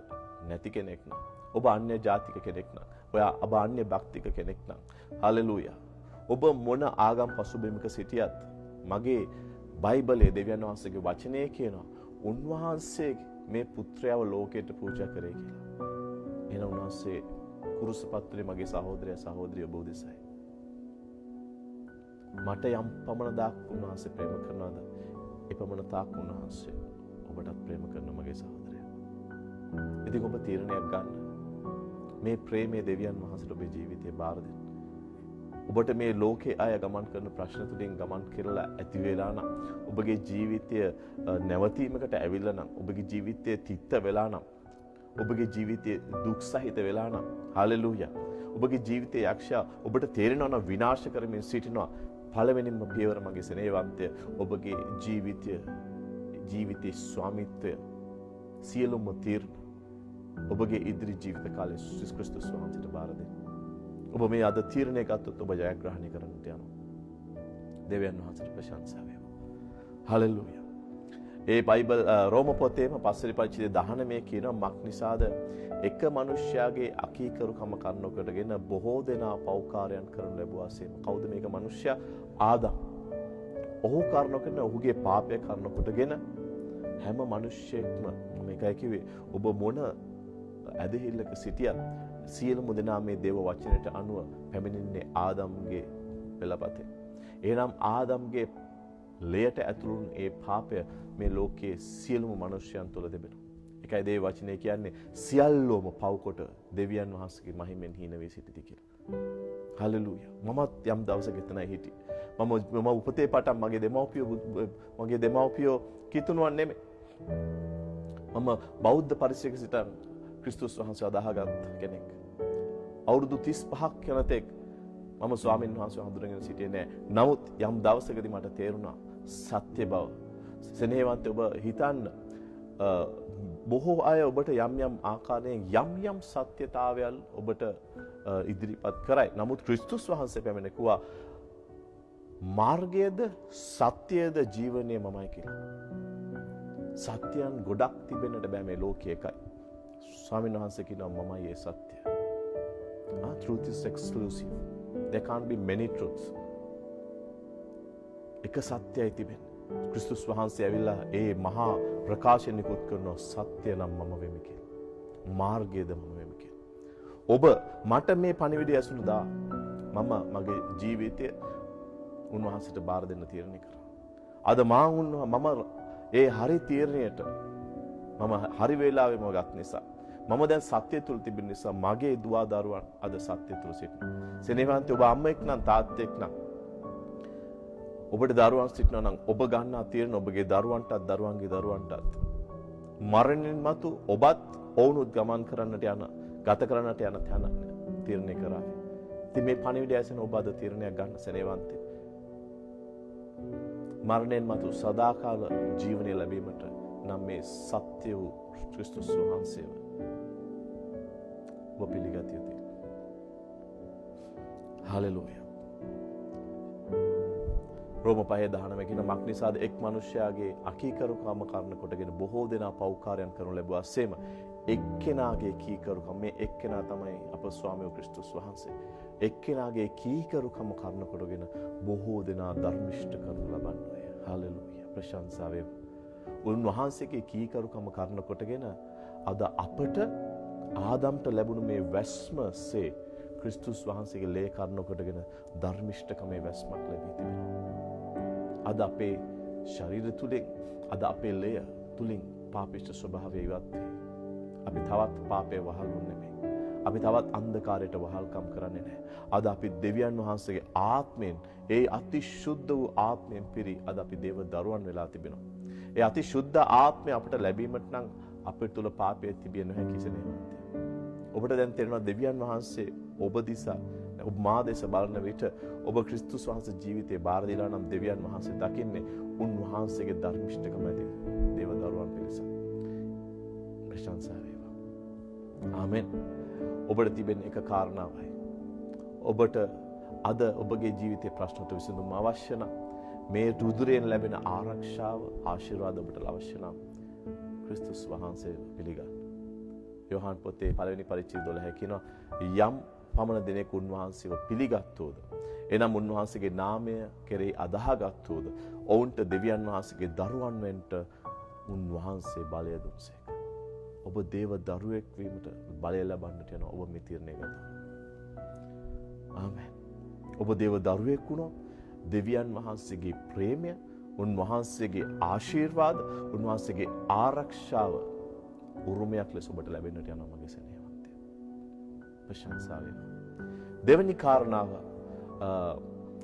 නැති කෙනෙක් නම්, ඔබ අන්‍ය ජාතික කෙනෙක් නම්, ඔයා ඔබ අන්‍ය භක්තික කෙනෙක් නම්, හලෙලූයා. ඔබ මොන ආගම් පසුබිමක සිටියත් මගේ බයිබලයේ දෙවියන් වහන්සේගේ වචනය කියනවා උන්වහන්සේ මේ පුත්‍රයව ලෝකයට පූජා කරේ කියලා. එහෙනම් උන්වහන්සේ කුරුසපත්‍රයේ මගේ සහෝදරය සහෝදරිය ඔබ උදෙසයි. මට යම් පමණ දාක් උන්වහන්සේ ප්‍රේම කරනවාද එපමණ තාක් උන්වහන්සේ ඔබටත් ප්‍රේම කරන මගේ සහෝදරයා. ඉතින් ඔබ තීරණයක් ගන්න. මේ ප්‍රේමයේ දෙවියන් වහන්සේට ඔබේ ජීවිතේ බාර දෙන්න. ඔබට මේ ලෝකේ අය ගමන් කරන ප්‍රශ්න තුලින් ගමන් කරලා ඇති වෙලා නම්, ඔබගේ ජීවිතය නැවතීමකට ඇවිල්ලා නම්, ඔබගේ ජීවිතය තිත්ත වෙලා නම්, ඔබගේ ජීවිතය දුක් සහිත වෙලා නම්, හලෙලූයා. ඔබගේ ජීවිතයේ යක්ෂයා ඔබට තේරෙනවා නම් විනාශ කරමින් සිටිනවා. පළවෙනිම පියවර මගේ සෙනෙහවන්තය ඔබගේ ජීවිතයේ ස්වාමිත්වය සියලුම තීරණ ඔබගේ ඉදිරි ජීවිත කාලයේ යේසුස් ක්‍රිස්තුස් වහන්සේට බාර දෙන්න. ඔබ මේ අද තීරණය ගත්තොත් ඔබ ජයග්‍රහණය කරන්නට යනවා. දෙවියන් වහන්සේට ප්‍රශංසා වේවා. හලෙලූයා. ඒ බයිබල් රෝම පොතේම පස්වෙනි පරිච්ඡේදයේ 19 කියනවා මක් නිසාද එක මිනිසයාගේ අකීකරුකම කරනකොටගෙන බොහෝ දෙනා පෞකාරයන් කරනු ලැබුවාසේම. කවුද මේක මිනිසයා? ආදම්. ඔහු කරනකොට ඔහුගේ පාපය කරනකොටගෙන හැම මිනිසෙක්ම මේකයි කිව්වේ ඔබ මොන ඇදහිල්ලක සිටියත් සියලුම දෙනා මේ දේව වචනයට අනුව පැමිණෙන්නේ ආදම්ගේ පෙළපතේ. එහෙනම් ආදම්ගේ ලයට ඇතුළු ඒ පාපය මේ ලෝකයේ සියලුම මිනිසයන් තුළ තිබෙනවා. ඒකයි දේව වචනේ කියන්නේ සියල්ලෝම පව්කොට දෙවියන් වහන්සේගේ මහිමෙන් හීන වී සිටිති කියලා. හලෙලූයා. මමත් යම් දවසක එතනයි හිටියේ. මම උපතේ පටන් මගේ දෙමව්පියෝ කිතුණුවන් නෙමෙයි. මම බෞද්ධ පරිසරයක සිටින ක්‍රිස්තුස් වහන්සේ අදහාගත් කෙනෙක්. අවුරුදු 35ක් යනතෙක් මම ස්වාමීන් වහන්සේ හඳුනගෙන සිටියේ නෑ. නමුත් යම් දවසකදී මට තේරුණා සත්‍ය බව. සෙනෙහවන්ත ඔබ හිතන්න බොහෝ අය ඔබට යම් ආකාරයෙන් යම් සත්‍යතාවයන් ඔබට ඉදිරිපත් කරයි. නමුත් ක්‍රිස්තුස් වහන්සේ පැමිණ කිව්වා මාර්ගයද සත්‍යයද ජීවනය මමයි කියලා. සත්‍යයන් ගොඩක් තිබෙන්නට බෑ මේ ලෝකයේ එකයි. ස්වාමීන් වහන්සේ කියනවා මමයි ඒ සත්‍ය. Truth is exclusive. There can't be many truths. එක සත්‍යයි තිබෙන්නේ. ක්‍රිස්තුස් වහන්සේ ඇවිල්ලා ඒ මහා ප්‍රකාශය නිකුත් කරන සත්‍ය නම් මම වෙමි කියලා. මාර්ගයද මම වෙමි කියලා. ඔබ මට මේ පණිවිඩය ඇසුණු දා මම මගේ ජීවිතය උන්වහන්සේට බාර දෙන්න තීරණය කරා. අද මම ඒ හරි තීරණයට මම හරි වේලාවෙම ගත් නිසා මම දැන් සත්‍ය තුල තිබෙන නිසා මගේ දුවා දරුවන් අද සත්‍ය තුල සිටිනවා. සෙනෙහවන්තේ ඔබ අම්මෙක් නම් තාත්තෙක් නම් ඔබට දරුවන් සිටිනවා නම් ඔබ ගන්නා තීරණ ඔබගේ දරුවන්ටත් දරුවන්ගේ දරුවන්ටත් මරණින් මතු ඔබත් ඔවුනුත් ගමන් කරන්නට යන ගත කරන්නට යන තැන තීරණය කරා. ඉතින් මේ පණිවිඩය ඇසෙන ඔබ අද තීරණයක් ගන්න සෙනෙහවන්තේ. මරණයෙන් මතු සදාකාල ජීවනය ලැබීමට නම් මේ සත්‍ය වූ ක්‍රිස්තුස් වහන්සේව ඔබ පිළිගත යුතුයි. හලෙලූයා. රෝම 5:19 කියන මක්නිසාද එක් මිනිසයාගේ අකීකරුකම කරන කොටගෙන බොහෝ දෙනා පෞකාරයන් කරනු ලැබුවා. සේම එක්කෙනාගේ කීකරුකම මේ එක්කෙනා තමයි අප ස්වාමී ක්‍රිස්තුස් වහන්සේ. එක්කෙනාගේ කීකරුකම කරන කොටගෙන බොහෝ දෙනා ධර්මිෂ්ඨ කරනු ලබන්නේ. හලෙලූයා. ප්‍රශංසා වේවා. උන්වහන්සේගේ කීකරුකම කරන කොටගෙන අද අපට ආදම්ට ලැබුණු මේ වැස්මසේ ක්‍රිස්තුස් වහන්සේගේ ලේ කරන කොටගෙන ධර්මිෂ්ඨකමේ වැස්මක් ලැබී තිබෙනවා. අද අපේ ශරීර තුලින් අද අපේ ලේ තුලින් පාපිෂ්ඨ ස්වභාවය ඉවත් වේ. අපි තවත් පාපේ වහලුන්නේ නෙමෙයි. අපි තවත් අන්ධකාරයට වහල්කම් කරන්නේ නැහැ. අද අපි දෙවියන් වහන්සේගේ ආත්මයෙන් ඒ අති ශුද්ධ වූ ආත්මයෙන් පිරි අද අපි දේව දරුවන් වෙලා තිබෙනවා. ඒ අති ශුද්ධ ආත්මය අපට ලැබීමට නම් අපේ තුල පාපය තිබිය නොහැකි කෙසේද? ඔබට දැන් තේරෙනවා දෙවියන් වහන්සේ ඔබ දිසා ඔබ මා දෙස බලන විට ඔබ ක්‍රිස්තුස් වහන්සේ ජීවිතේ බාර දීලා නම් දෙවියන් වහන්සේ දකින්නේ උන්වහන්සේගේ ධර්මිෂ්ඨකම ඇති දේව දරුවන් පිරිස. ප්‍රශංසා වේවා. ආමෙන්. ඔබට තිබෙන එක කාරණාවයි. ඔබට අද ඔබගේ ජීවිතේ ප්‍රශ්නට විසඳුම අවශ්‍ය නම් මේ රුධිරයෙන් ලැබෙන ආරක්ෂාව ආශිර්වාද ඔබට අවශ්‍ය නම් ක්‍රිස්තුස් වහන්සේ පිළිගන්න. යෝහන් පොතේ පළවෙනි පරිච්ඡේදය 12 කියනවා යම් පමණ දිනෙක උන්වහන්සේව පිළිගත්තෝද එනම් උන්වහන්සේගේ නාමය කෙරෙහි අදහාගත්තෝද ඔවුන්ට දෙවියන් වහන්සේගේ දරුවන් වෙන්න උන්වහන්සේ බලය දුන්සේක. ඔබ දේව දරුවෙක් වීමට බලය ලබන්නට යන ඔබ මේ තීරණය ගත්තා. ආමෙන්. ඔබ දේව දරුවෙක් වුණොත් දෙවියන් වහන්සේගේ ප්‍රේමය, උන්වහන්සේගේ ආශිර්වාද, උන්වහන්සේගේ ආරක්ෂාව උරුමයක් ලෙස ඔබට ලැබෙන්නට යනවා මගේ සෙනෙහවන්තය. ප්‍රශංසා වේවා. දෙවෙනි කාරණාව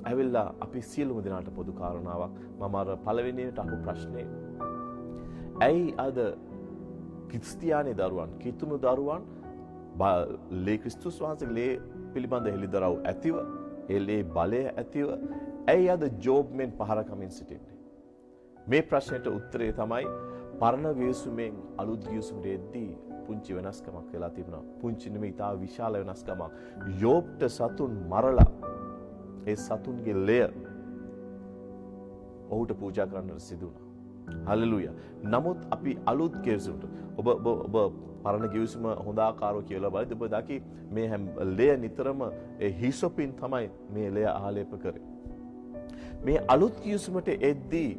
ඇවිල්ලා අපි සියලුම දෙනාට පොදු කාරණාවක්. මම අර පළවෙනියට අහපු ප්‍රශ්නේ ඇයි අද ක්‍රිස්තියානි දරුවන්, කිතුණු දරුවන් ලේ ක්‍රිස්තුස් වහන්සේගේ ලේ පිළිබඳ හෙළිදරව් ඇතිව, ඒ ලේ බලය ඇතිව ඇයි අද ජෝබ් මෙන් පහර කමින් සිටින්නේ? මේ ප්‍රශ්නෙට උත්තරේ තමයි පරණ ගිවිසුමෙන් අලුත් ගිවිසුමට එද්දී පුංචි වෙනස්කමක් වෙලා තිබුණා. පුංචි නෙමෙයි, තා විශාල වෙනස්කමක්. යෝබ්ට සතුන් මරලා ඒ සතුන්ගේ ලය ඔහුට පූජා කරන්නට සිදු වුණා. හලෙලූයා. නමුත් අපි අලුත් ගිවිසුමට ඔබ පරණ ගිවිසුම හොඳ ආකාරව කියලා බලද්දී ඔබ දකි මේ ලය නිතරම ඒ හිසොපින් තමයි මේ ලය ආලේප කරේ. මේ අලුත් ගිවිසුමට එද්දී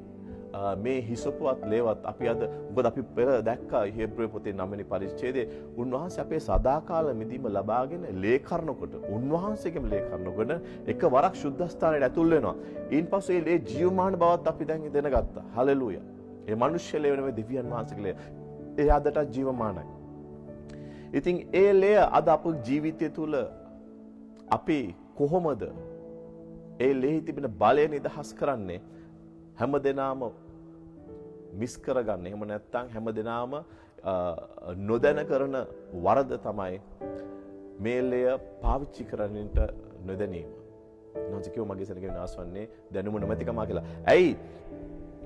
මේ හිසොපවත් ලේවත් අපි අද මොකද අපි පෙර දැක්කා හේබ්‍රේ පොතේ 9 වෙනි පරිච්ඡේදයේ උන්වහන්සේ අපේ සදාකාල මිදීම ලබාගෙන ලේ කරනකොට උන්වහන්සේගෙම ලේ කරනකොට එක වරක් සුද්ධස්ථානයට ඇතුල් වෙනවා. ඊන්පස්සේ මේ ලේ ජීවමාන බවත් අපි දැන් දැනගත්තා. හලෙලූයා. ඒ මිනිස්සු ලේ නෙමෙයි දෙවියන් වහන්සේගේ ලේ. ඒ අදට ජීවමානයි. ඉතින් ඒ ලේ අද අපේ ජීවිතය තුළ අපි කොහොමද ඒ ලේ තිබෙන බලය නිදහස් කරන්නේ? හැමදෙනාම මිස් කරගන්න. එහෙම නැත්නම් හැමදෙනාම නොදැන කරන වරද තමයි මේ ලය පාවිච්චි කරන්නට නොදැනීම. නැතිකෝ මගේ සෙනගේ විනාශවන්නේ දැනුම නැතිකම කියලා. ඇයි?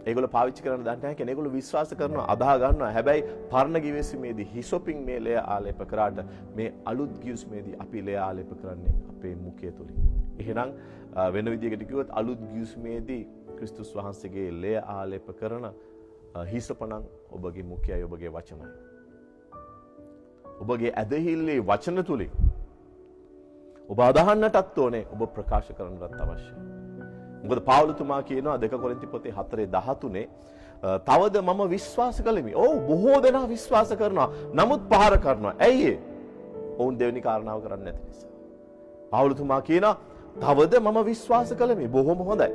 ඒගොල්ලෝ පාවිච්චි කරන්න දන්නේ නැහැ කියන්නේ ඒගොල්ලෝ විශ්වාස කරනවා, අදහා ගන්නවා. හැබැයි පරණ ගිවිසුමේදී හිසොපින් මේ ලය ආලේප කරාට මේ අලුත් ගිවිසුමේදී අපි ලය ආලේප කරන්නේ අපේ මුඛය තුලින්. එහෙනම් වෙන විදිහකට කිව්වොත් අලුත් ගිවිසුමේදී ක්‍රිස්තුස් වහන්සේගේ ලේ ආලේප කරන හිසපණන් ඔබගේ මුඛයයි ඔබගේ වචනයි. ඔබගේ ඇදහිල්ලේ වචන තුලින් ඔබ අදහන්නටත් ඕනේ, ඔබ ප්‍රකාශ කරන්නටත් අවශ්‍යයි. මොකද පාවුලතුමා කියනවා 2 කොරින්ති පොතේ 4:13 තවද මම විශ්වාස කළෙමි. ඔව් බොහෝ දෙනා විශ්වාස කරනවා. නමුත් පහර කරනවා. ඇයි ඒ? ඔවුන් දෙවෙනි කාරණාව කරන්නේ නැති නිසා. පාවුලතුමා කියනවා තවද මම විශ්වාස කළෙමි. බොහොම හොඳයි.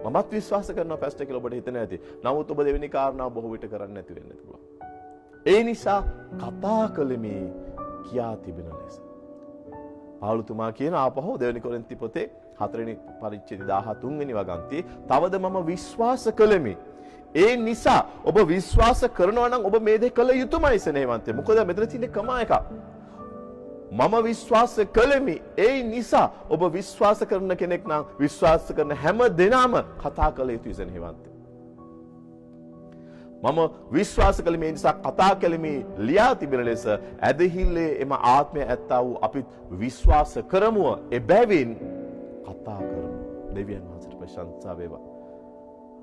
මමත් විශ්වාස කරනවා පැස්ටර් කියලා ඔබට හිතෙන්නේ නැති. නමුත් ඔබ දෙවෙනි කාරණාව බොහෝ විට කරන්නේ නැති වෙන්න පුළුවන්. ඒ නිසා කතා කළෙමි කියා තිබෙන ලෙස. පාවුලතුමා කියන ආපහු දෙවෙනි කොරින්ති පොතේ 4 වෙනි පරිච්ඡේදය 13 වෙනි වගන්තියේ තවද මම විශ්වාස කළෙමි. ඒ නිසා ඔබ විශ්වාස කරනවා නම් ඔබ මේ දේ කළ යුතුමයි සෙනෙහවන්තේ. මොකද මෙතන තියෙන කමා එකක්. මම විශ්වාස කළෙමි. ඒ නිසා ඔබ විශ්වාස කරන කෙනෙක් නම් විශ්වාස කරන හැම දෙනාම කතා කළ යුතුයි සෙනෙහවන්තේ. මම විශ්වාස කළෙමි, ඒ නිසා කතා කළෙමි ලියා තිබෙන ලෙස ඇදහිල්ලේ එම ආත්මය ඇත්තා වූ අපි විශ්වාස කරමුව. එබැවින් කතා කරමු. දෙවියන් වහන්සේට ප්‍රශංසා වේවා.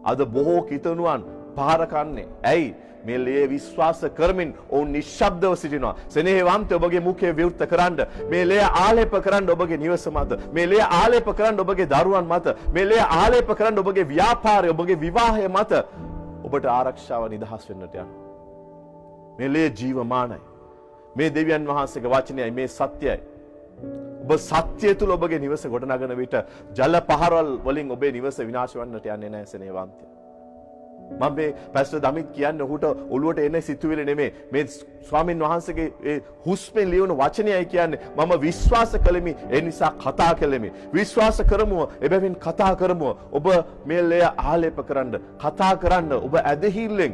අද බොහෝ කිතුණුවන් පහර කන්නේ. ඇයි? මේ ලේ විශ්වාස කරමින් ඔවුන් නිශ්ශබ්දව සිටිනවා. සෙනෙහවන්ත ඔබගේ මුඛය විවෘත කරන්න. මේ ලේ ආලේප කරන්න ඔබගේ නිවස මත. මේ ලේ ආලේප කරන්න ඔබගේ දරුවන් මත. මේ ලේ ආලේප කරන්න ඔබගේ ව්‍යාපාරය, ඔබගේ විවාහය මත. ඔබට ආරක්ෂාව නිදහස් වෙන්නට යනවා. මේ ලේ ජීවමානයි. මේ දෙවියන් වහන්සේගේ වචනයයි, මේ සත්‍යයයි. ඔබ සත්‍යය තුල ඔබගේ නිවස ගොඩනගන විට ජල පහරවල් වලින් ඔබේ නිවස විනාශ වන්නට යන්නේ නැහැ සෙනෙහවන්තය. මම මේ පැස්ටර් දමිත් කියන්නේ ඔහුට ඔළුවට එන සිතුවිලි නෙමෙයි. මේ ස්වාමින් වහන්සේගේ ඒ හුස්මෙන් ලියවන වචනයයි කියන්නේ. මම විශ්වාස කළෙමි, ඒ නිසා කතා කළෙමි. විශ්වාස කරමුව, එබැවින් කතා කරමුව. ඔබ මේ ලේ ආලේප කරන්න, කතා කරන්න, ඔබ ඇදහිල්ලෙන්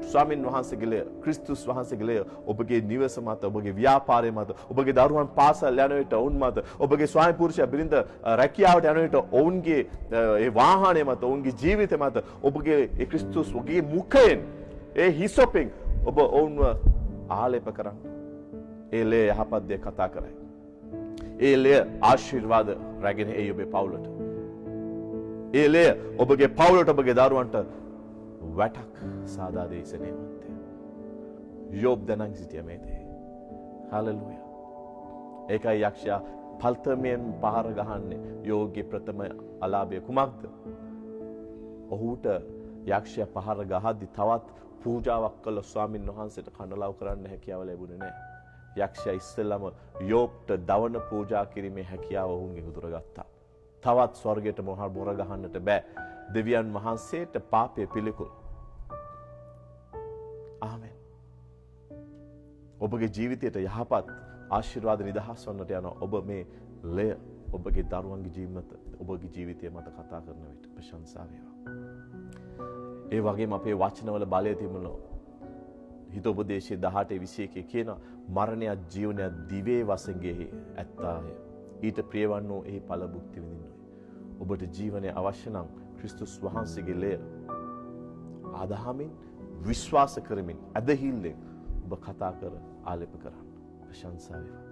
ස්වාමින් වහන්සේගේ ලේ, ක්‍රිස්තුස් වහන්සේගේ ලේ ඔබගේ නිවස මත, ඔබගේ ව්‍යාපාරය මත, ඔබගේ දරුවන් පාසල් යන විට ඔවුන් මත, ඔබගේ ස්වාමි පුරුෂයා බිරිඳ රැකියාවට යන විට ඔවුන්ගේ ඒ වාහනය මත, ඔවුන්ගේ ජීවිතය මත ඔබගේ ඒ ක්‍රිස්තුස් ඔබගේ මුඛයෙන්, ඒ හිසොපෙන් ඔබ ඔවුන්ව ආලේප කරන්න. ඒ ලේ යහපත් දේ කතා කරයි. ඒ ලේ ආශිර්වාද රැගෙන එයි ඔබේ පවුලට. ඒ ලේ ඔබගේ පවුලට, ඔබගේ දරුවන්ට වැටක් සාදා දෙයි සෙනෙහවන්තය. යෝබ් දැනන් සිටිය මේ දේ. හලෙලූයා. ඒකයි යක්ෂයා පල්තමෙන් පහර ගහන්නේ. යෝබ්ගේ ප්‍රථම අලාභය කුමක්ද? ඔහුට යක්ෂයා පහර ගහද්දි තවත් පූජාවක් කළ ස්වාමින් වහන්සේට කනලව් කරන්න හැකියාව ලැබුණේ නැහැ. යක්ෂයා ඉස්සෙල්ලම යෝබ්ට දවන පූජා කිරීමේ හැකියාව ඔහුන්ගෙන් උදුරගත්තා. තවත් ස්වර්ගයට මොර ගහන්නට බෑ. දෙවියන් වහන්සේට පාපය පිළිකුල්. ආමෙන්. ඔබගේ ජීවිතයට යහපත් ආශිර්වාද නිදහස් වන්නට යන ඔබ මේ ලය ඔබගේ දරුවන්ගේ ජීවිත, ඔබගේ ජීවිතය මත කතා කරන විට ප්‍රශංසා වේවා. ඒ වගේම අපේ වචනවල බලය තිබුණා. හිතෝපදේශයේ 18:21 කියන මරණයත් ජීවනයත් දිවේ වසඟෙහි ඇත්තාය. ඊට ප්‍රියවන්නෝ එහි ඵල භුක්ති විඳින්නෝයි. ඔබට ජීවනය අවශ්‍ය නම් ක්‍රිස්තුස් වහන්සේගේ ලය ආදහමින්, විශ්වාස කරමින්, ඇදහිල්ලෙන් ඔබ කතා කර ආලේප කරන්න. ප්‍රශංසා වේවා.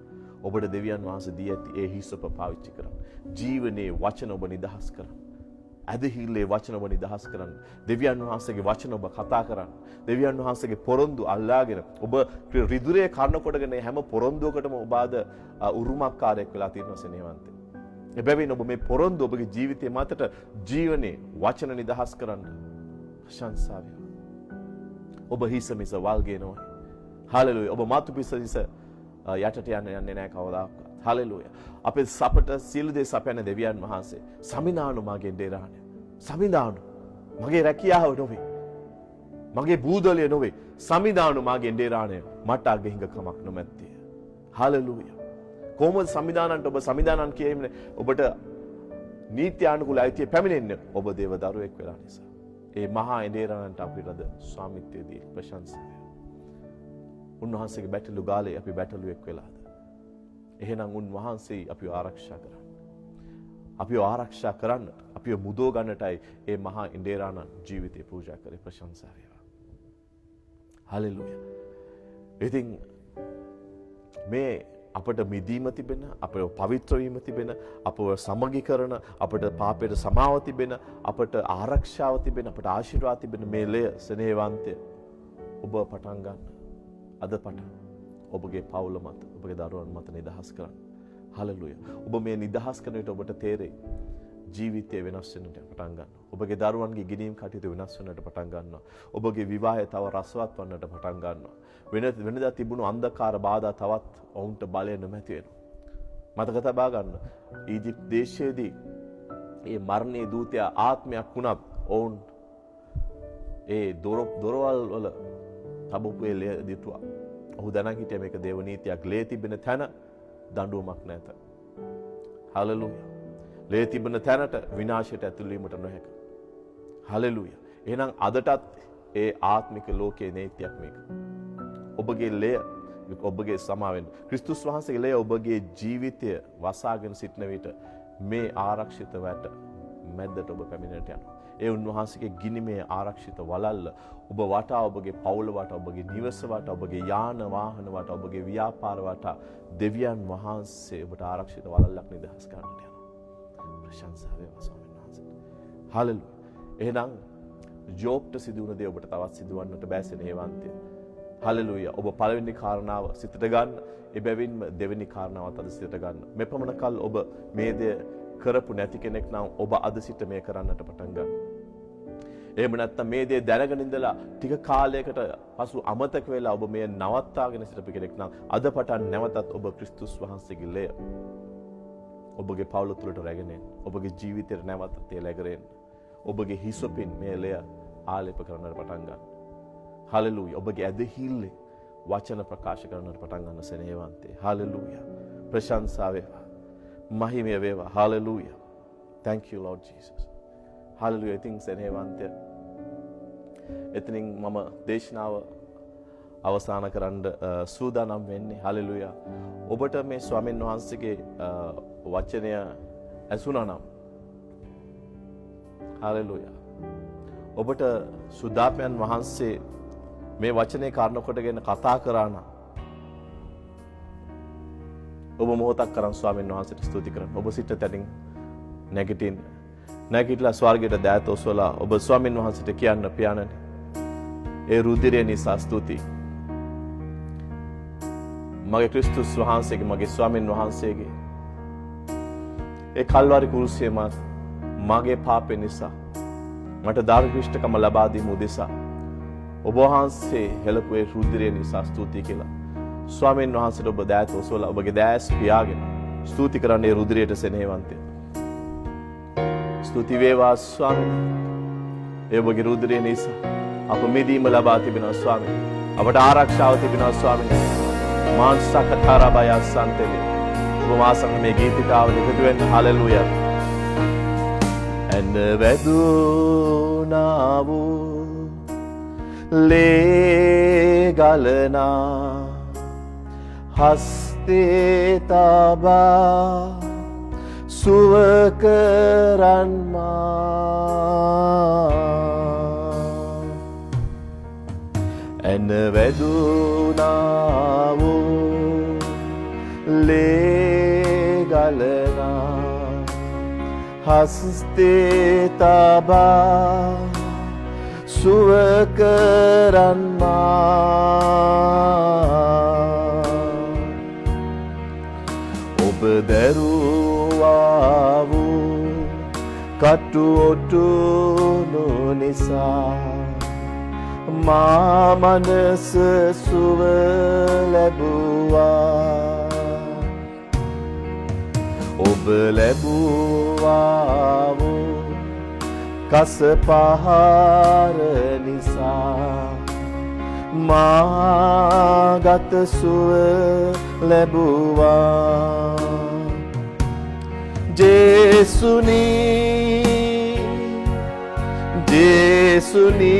ඔබට දෙවියන් වහන්සේ දී ඇති ඒ හිසොප පාවිච්චි කරන්න. ජීවනයේ වචන ඔබ නිදහස් කරන්න. ඇදහිල්ලේ වචන ඔබ නිදහස් කරන්න. දෙවියන් වහන්සේගේ වචන ඔබ කතා කරන්න. දෙවියන් වහන්සේගේ පොරොන්දු අල්ලාගෙන ඔබ රිදුරේ කර්ණ කොටගෙන හැම පොරොන්දුවකටම ඔබ ආද උරුමකාරයෙක් වෙලා තියෙනවා සෙනෙහවන්තේ. එබැවින් ඔබ මේ පොරොන්දු ඔබගේ ජීවිතයේ මතට ජීවනයේ වචන නිදහස් කරන්න. ප්‍රශංසා වේවා. ඔබ හිස මිස වල්ගේ නොවේ. හලෙලූයා. ඔබ මාතු පිස හිස යටට යන්නේ නැහැ කවදාවත්. හලෙලූයා. අපේ සපට සියලු දේ සපයන දෙවියන් වහන්සේ සමිනානු මගේ දෙරාණය. සමිනානු මගේ රැකියාව නොවේ. මගේ බූදලිය නොවේ. සමිනානු මගේ දෙරාණය මට අගහිඟ කමක් නොමැත්තේ. හලෙලූයා. කොහොමද සමිදානන්ට ඔබ සමිදානන් කියන්නේ ඔබට නීත්‍යානුකූල අයිතිය පැමිණෙන්නේ ඔබ දේව දරුවෙක් වෙලා නිසා. ඒ මහා එඬේරාණන්ට අපිට අද ස්වාමිත්වයේදී ප්‍රශංසා වේවා. උන්වහන්සේගේ බැටළු ගාලේ අපි බැටළුවෙක් වෙලාද? එහෙනම් උන්වහන්සේ අපිව ආරක්ෂා කරන්න. අපිව ආරක්ෂා කරන්න, අපිව මුදව ගන්නටයි මේ මහා එඬේරාණන් ජීවිතේ පූජා කරේ. ප්‍රශංසා වේවා. හලෙලූයා. ඉතින් මේ අපට මිදීම තිබෙන, අපව පවිත්‍ර වීම තිබෙන, අපව සමගි කරන, අපට පාපයට සමාව තිබෙන, අපට ආරක්ෂාව තිබෙන, අපට ආශිර්වාද තිබෙන මේ ලය සෙනෙහවන්තය ඔබ පටන් ගන්න. අද පටන් ඔබගේ පවුල මත, ඔබගේ දරුවන් මත නිදහස් කරන්න. හලෙලූයා. ඔබ මේ නිදහස් කරන විට ඔබට තේරෙයි ජීවිතය වෙනස් වෙන්නට පටන් ගන්නවා. ඔබගේ දරුවන්ගේ ගිණීම් කටයුතු වෙනස් වෙන්නට පටන් ගන්නවා. ඔබගේ විවාහය තව රසවත් වන්නට පටන් ගන්නවා. වෙනදා තිබුණු අන්ධකාර බාධා තවත් ඔවුන්ට බලය නොමැති වෙනවා. මතක තබා ගන්න. ඊජිප්ත දේශයේදී මේ මරණයේ දූතයා ආත්මයක් වුණත් ඔවුන් ඒ දොරවල් වල තබපුවේ ලේ දිටුවා. ඔහු දැනන් හිටියා මේක දේව නීතියක්. ලේ තිබෙන තැන දඬුවමක් නැත. හලෙලූයා. ලේ තිබෙන තැනට විනාශයට ඇතුල් වීමට නොහැක. හලෙලූයා. එහෙනම් අදටත් ඒ ආත්මික ලෝකයේ නීතියක් මේක. ඔබගේ ලේ ඔබගේ සමාවෙන් ක්‍රිස්තුස් වහන්සේගේ ලේ ඔබගේ ජීවිතය වසාගෙන සිටන විට මේ ආරක්ෂිත වැට මැද්දට ඔබ පැමිණෙන්නට යනවා. ඒ උන්වහන්සේගේ ගිනිමේ ආරක්ෂිත වලල්ල ඔබ වටා, ඔබගේ පවුල වටා, ඔබගේ නිවස වටා, ඔබගේ යාන වාහන වටා, ඔබගේ ව්‍යාපාර වටා දෙවියන් වහන්සේ ඔබට ආරක්ෂිත වලල්ලක් නිදහස් කරන්නට යනවා. ප්‍රශංසා වේවා ස්වාමීන් වහන්සේට. හලෙලුයා. එහෙනම් ජෝබ්ට සිදු වුණ දේ ඔබට තවත් සිදුවන්නට බැහැ සෙනෙහවන්තය. හලෙලුයා. ඔබ පළවෙනි කාරණාව සිතට ගන්න. එබැවින්ම දෙවෙනි කාරණාවත් අද සිතට ගන්න. මෙපමණ කල් ඔබ මේ දේ කරපු නැති කෙනෙක් නම් ඔබ අද සිට මේ කරන්නට පටන් ගන්න. එහෙම නැත්නම් මේ දේ දැනගෙන ඉඳලා ටික කාලයකට පසු අමතක වෙලා ඔබ මේ නවත්තාගෙන සිටපු කෙනෙක් නම් අද පටන් නැවතත් ඔබ ක්‍රිස්තුස් වහන්සේගේ ලේ ඔබගේ පවුල තුළට රැගෙන එන්න. ඔබගේ ජීවිතයට නැවතත් ඒ läගරෙන්න. ඔබගේ හිසොපින් මේ ලේ ආලේප කරන්නට පටන් ගන්න. හලෙලූයා. ඔබගේ ඇදහිල්ලේ වචන ප්‍රකාශ කරන්නට පටන් ගන්න සෙනෙහවන්තේ. හලෙලූයා. ප්‍රශංසා වේවා. මහිමය වේවා. Hallelujah. Thank you Lord Jesus. Hallelujah. ඉතින් සෙනෙහවන්තය. එතනින් මම දේශනාව අවසන් කරන්න සූදානම් වෙන්නේ. හලෙලූයා. ඔබට මේ ස්වාමීන් වහන්සේගේ වචනය ඇසුණා නම් හලෙලූයා. ඔබට සුදාපයන් වහන්සේ මේ වචනේ කාරණ කොටගෙන කතා කරා නම් ඔබ මොහොතක් කරන් ස්වාමීන් වහන්සේට ස්තුති කරන්න. ඔබ සිට තැනින් නැගිටලා ස්වර්ගයට දෑත ඔසවලා ඔබ ස්වාමීන් වහන්සේට කියන්න පියාණනි ඒ රුධිරය නිසා ස්තුතියි. මගේ ක්‍රිස්තුස් වහන්සේගේ මගේ ස්වාමීන් වහන්සේගේ ඒ කල්වාරි කුරුසියේ මගේ පාපේ නිසා මට ධර්මිෂ්ඨකම ලබා දීම උදෙසා ඔබ වහන්සේ හෙළපු ඒ රුධිරය නිසා ස්තුතියි කියලා ස්වාමීන් වහන්සේට ඔබ දෑත ඔසවලා ඔබගේ දෑස් පියාගෙන ස්තුති කරන්නේ රුධිරයට සෙනෙහවන්තය. ස්තුති වේවා ස්වාමීනි. ඒ ඔබගේ රුධිරය නිසා අප මිදීම ලබා තිබෙනවා ස්වාමීනි. අපට ආරක්ෂාව තිබෙනවා ස්වාමීනි. මාංශකතරබය සන්තේ. ඔබ මාසංග මේ ගීතිකාව එකතු වෙන්න හලෙලූයා. and වැදුනා වූ ලේ ගලනා හස්තේ තබා සුව කරන්මා and වැදුනා වූ ලේ ගලනා හස්තේ තබා සුව කරන්මා ඔබ දරුවා වූ කටු ඔටුනු නිසා මා මනස සුව ලැබුවා ඔබ ලැබුවා වූ කස පහර නිසා මා ගත සුව ලැබුවා ජේසුනි ජේසුනි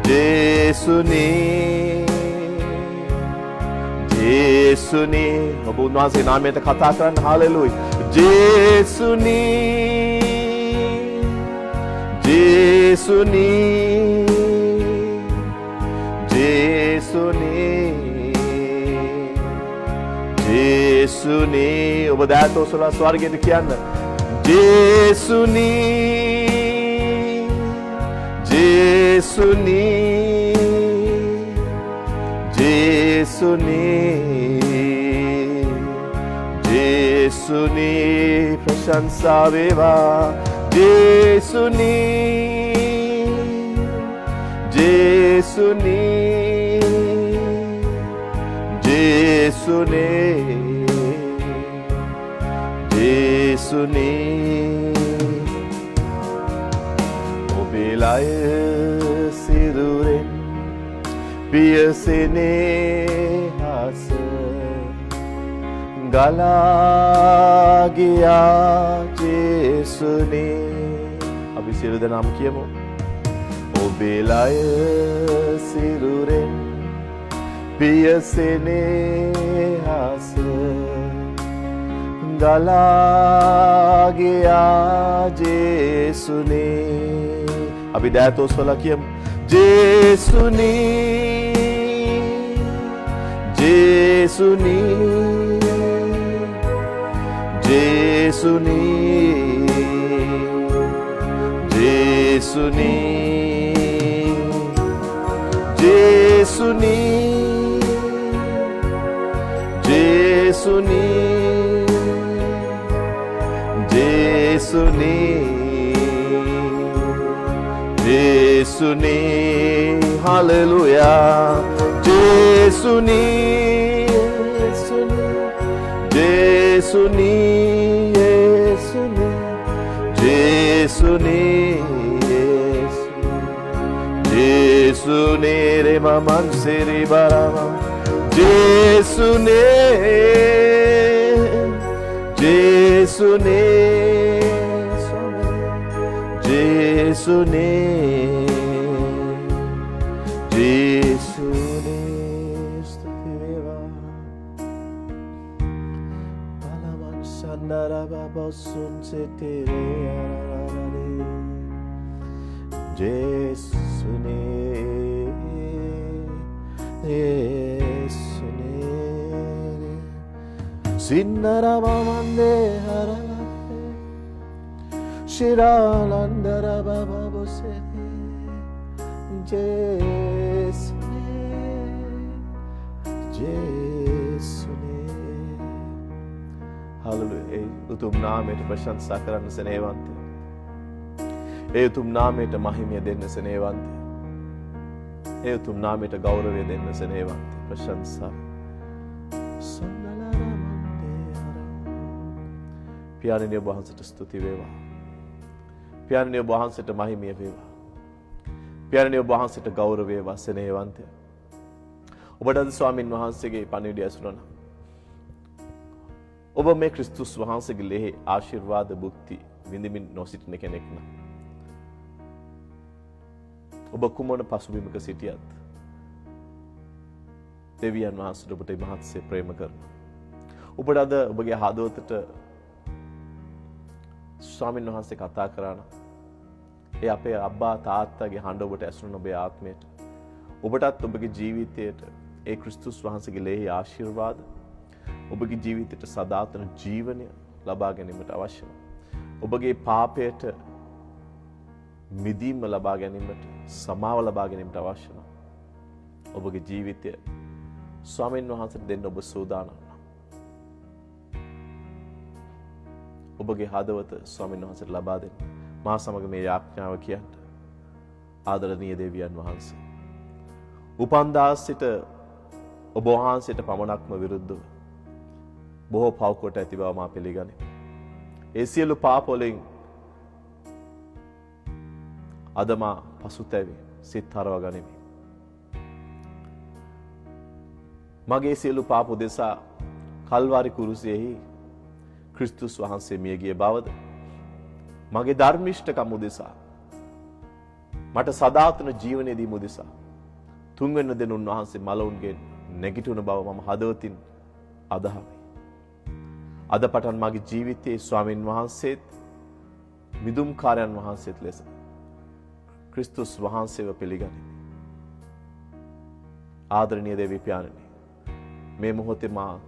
ජේසුනි ජේසුනි ඔබ උන්වහන්සේ නාමයට කතා කරන්න හලෙලූයා ජේසුනි ජේසුනි ජේසුනි ජේසුනි ඔබ දෑත ඔසවලා ස්වර්ගයට කියන්න ජේසුනි ජේසුනි ජේසුනි ජේසුනි ප්‍රශංසා වේවා ජේසුනි ජේසුනි ජේසුනි ජේසුනි ඔබේ ලය සිරුරෙන් පියසෙනෙහස ගලා ගියා ජේසුනි අපි සියලු දෙනාම කියමු ඔබේ ලය සිරුරෙන් පියසෙනෙහස ගලා ගියා ජේසුනි අපි දෑත ඔසවලා කියමු ජේසුනි ජේසුනි ජේසුනි Jesuni, Jesuni, Jesuni, Jesuni, Jesuni, Hallelujah, Jesuni, Jesuni, Jesuni, Jesuni, Jesuni, re maman seri barama, Jesuni, Jesuni, Jesuni, Jesuni, stutiva, alaman sandara baba sun setere ararare, Jesuni, Jesuni, sinnara mamande haralate, shiralandara baba bosere, Jesuni, Jesuni. Hallelujah. ඒ උතුම් නාමයට ප්‍රශංසා කරන්න සෙනෙහවන්තය. ඒ උතුම් නාමයට මහිමය දෙන්න සෙනෙහවන්තය. ඒ උතුම් නාමයට ගෞරවය දෙන්න සෙනෙහවන්තය. ප්‍රශංසා. පියාණනි ඔබ වහන්සේට ස්තුති වේවා. පියාණනි ඔබ වහන්සේට මහිමය වේවා. පියාණනි ඔබ වහන්සේට ගෞරවය වේවා සෙනෙහවන්තය. ඔබට අද ස්වාමින් වහන්සේගේ පණිවිඩය ඇසුණා. ඔබ මේ ක්‍රිස්තුස් වහන්සේගේ ලෙහි ආශිර්වාද භුක්ති විඳින්මින් නොසිටින කෙනෙක් නම් ඔබ කුමන පසුබිමක සිටියත් දෙවියන් වහන්සේට ඔබට මහත්සේ ප්‍රේම කරනවා. ඔබට අද ඔබගේ හදවතට ස්වාමීන් වහන්සේ කතා කරා නම් ඒ අපේ අබ්බා තාත්තාගේ හඬ ඔබට ඇසුණු ඔබේ ආත්මයට ඔබටත් ඔබගේ ජීවිතයට ඒ ක්‍රිස්තුස් වහන්සේගේ ලෙහි ආශිර්වාද ඔබගේ ජීවිතයට සදාතන ජීවනය ලබා ගැනීමට අවශ්‍ය වෙනවා. ඔබගේ පාපයට මිදීම ලබා ගැනීමට සමාව ලබා ගැනීමට අවශ්‍ය වෙනවා. ඔබගේ ජීවිතය ස්වාමීන් වහන්සේට දෙන්න ඔබ සූදානම්. ඔබගේ හදවත ස්වාමීන් වහන්සේට ලබා දෙන්න. මා සමග මේ යාඥාව කියන්න. ආදරණීය දෙවියන් වහන්සේ. උපන්දා සිට ඔබ වහන්සේට පමණක්ම විරුද්ධව බොහෝ පව් කොට ඇති බව මා පිළිගනිමි. ඒ සියලු පාප වලින් අද මා පසුතැවි සිත හරව ගනිමි. මගේ සියලු පාප උදෙසා කල්වාරි කුරුසියෙහි ක්‍රිස්තුස් වහන්සේ මිය ගිය බවද මගේ ධර්මිෂ්ඨකම උදෙසා මට සදාතන ජීවනයේ දීම උදෙසා තුන්වෙනි දින උන්වහන්සේ මලවුන්ගෙන් නැගිටුණු බව මම හදවතින් අදහමි. අද පටන් මගේ ජීවිතයේ ස්වාමින් වහන්සේත් මිදුම්කාරයන් වහන්සේත් ලෙස ක්‍රිස්තුස් වහන්සේව පිළිගනිමි. ආදරණීය දෙවි පියාණනි, මේ මොහොතේ මා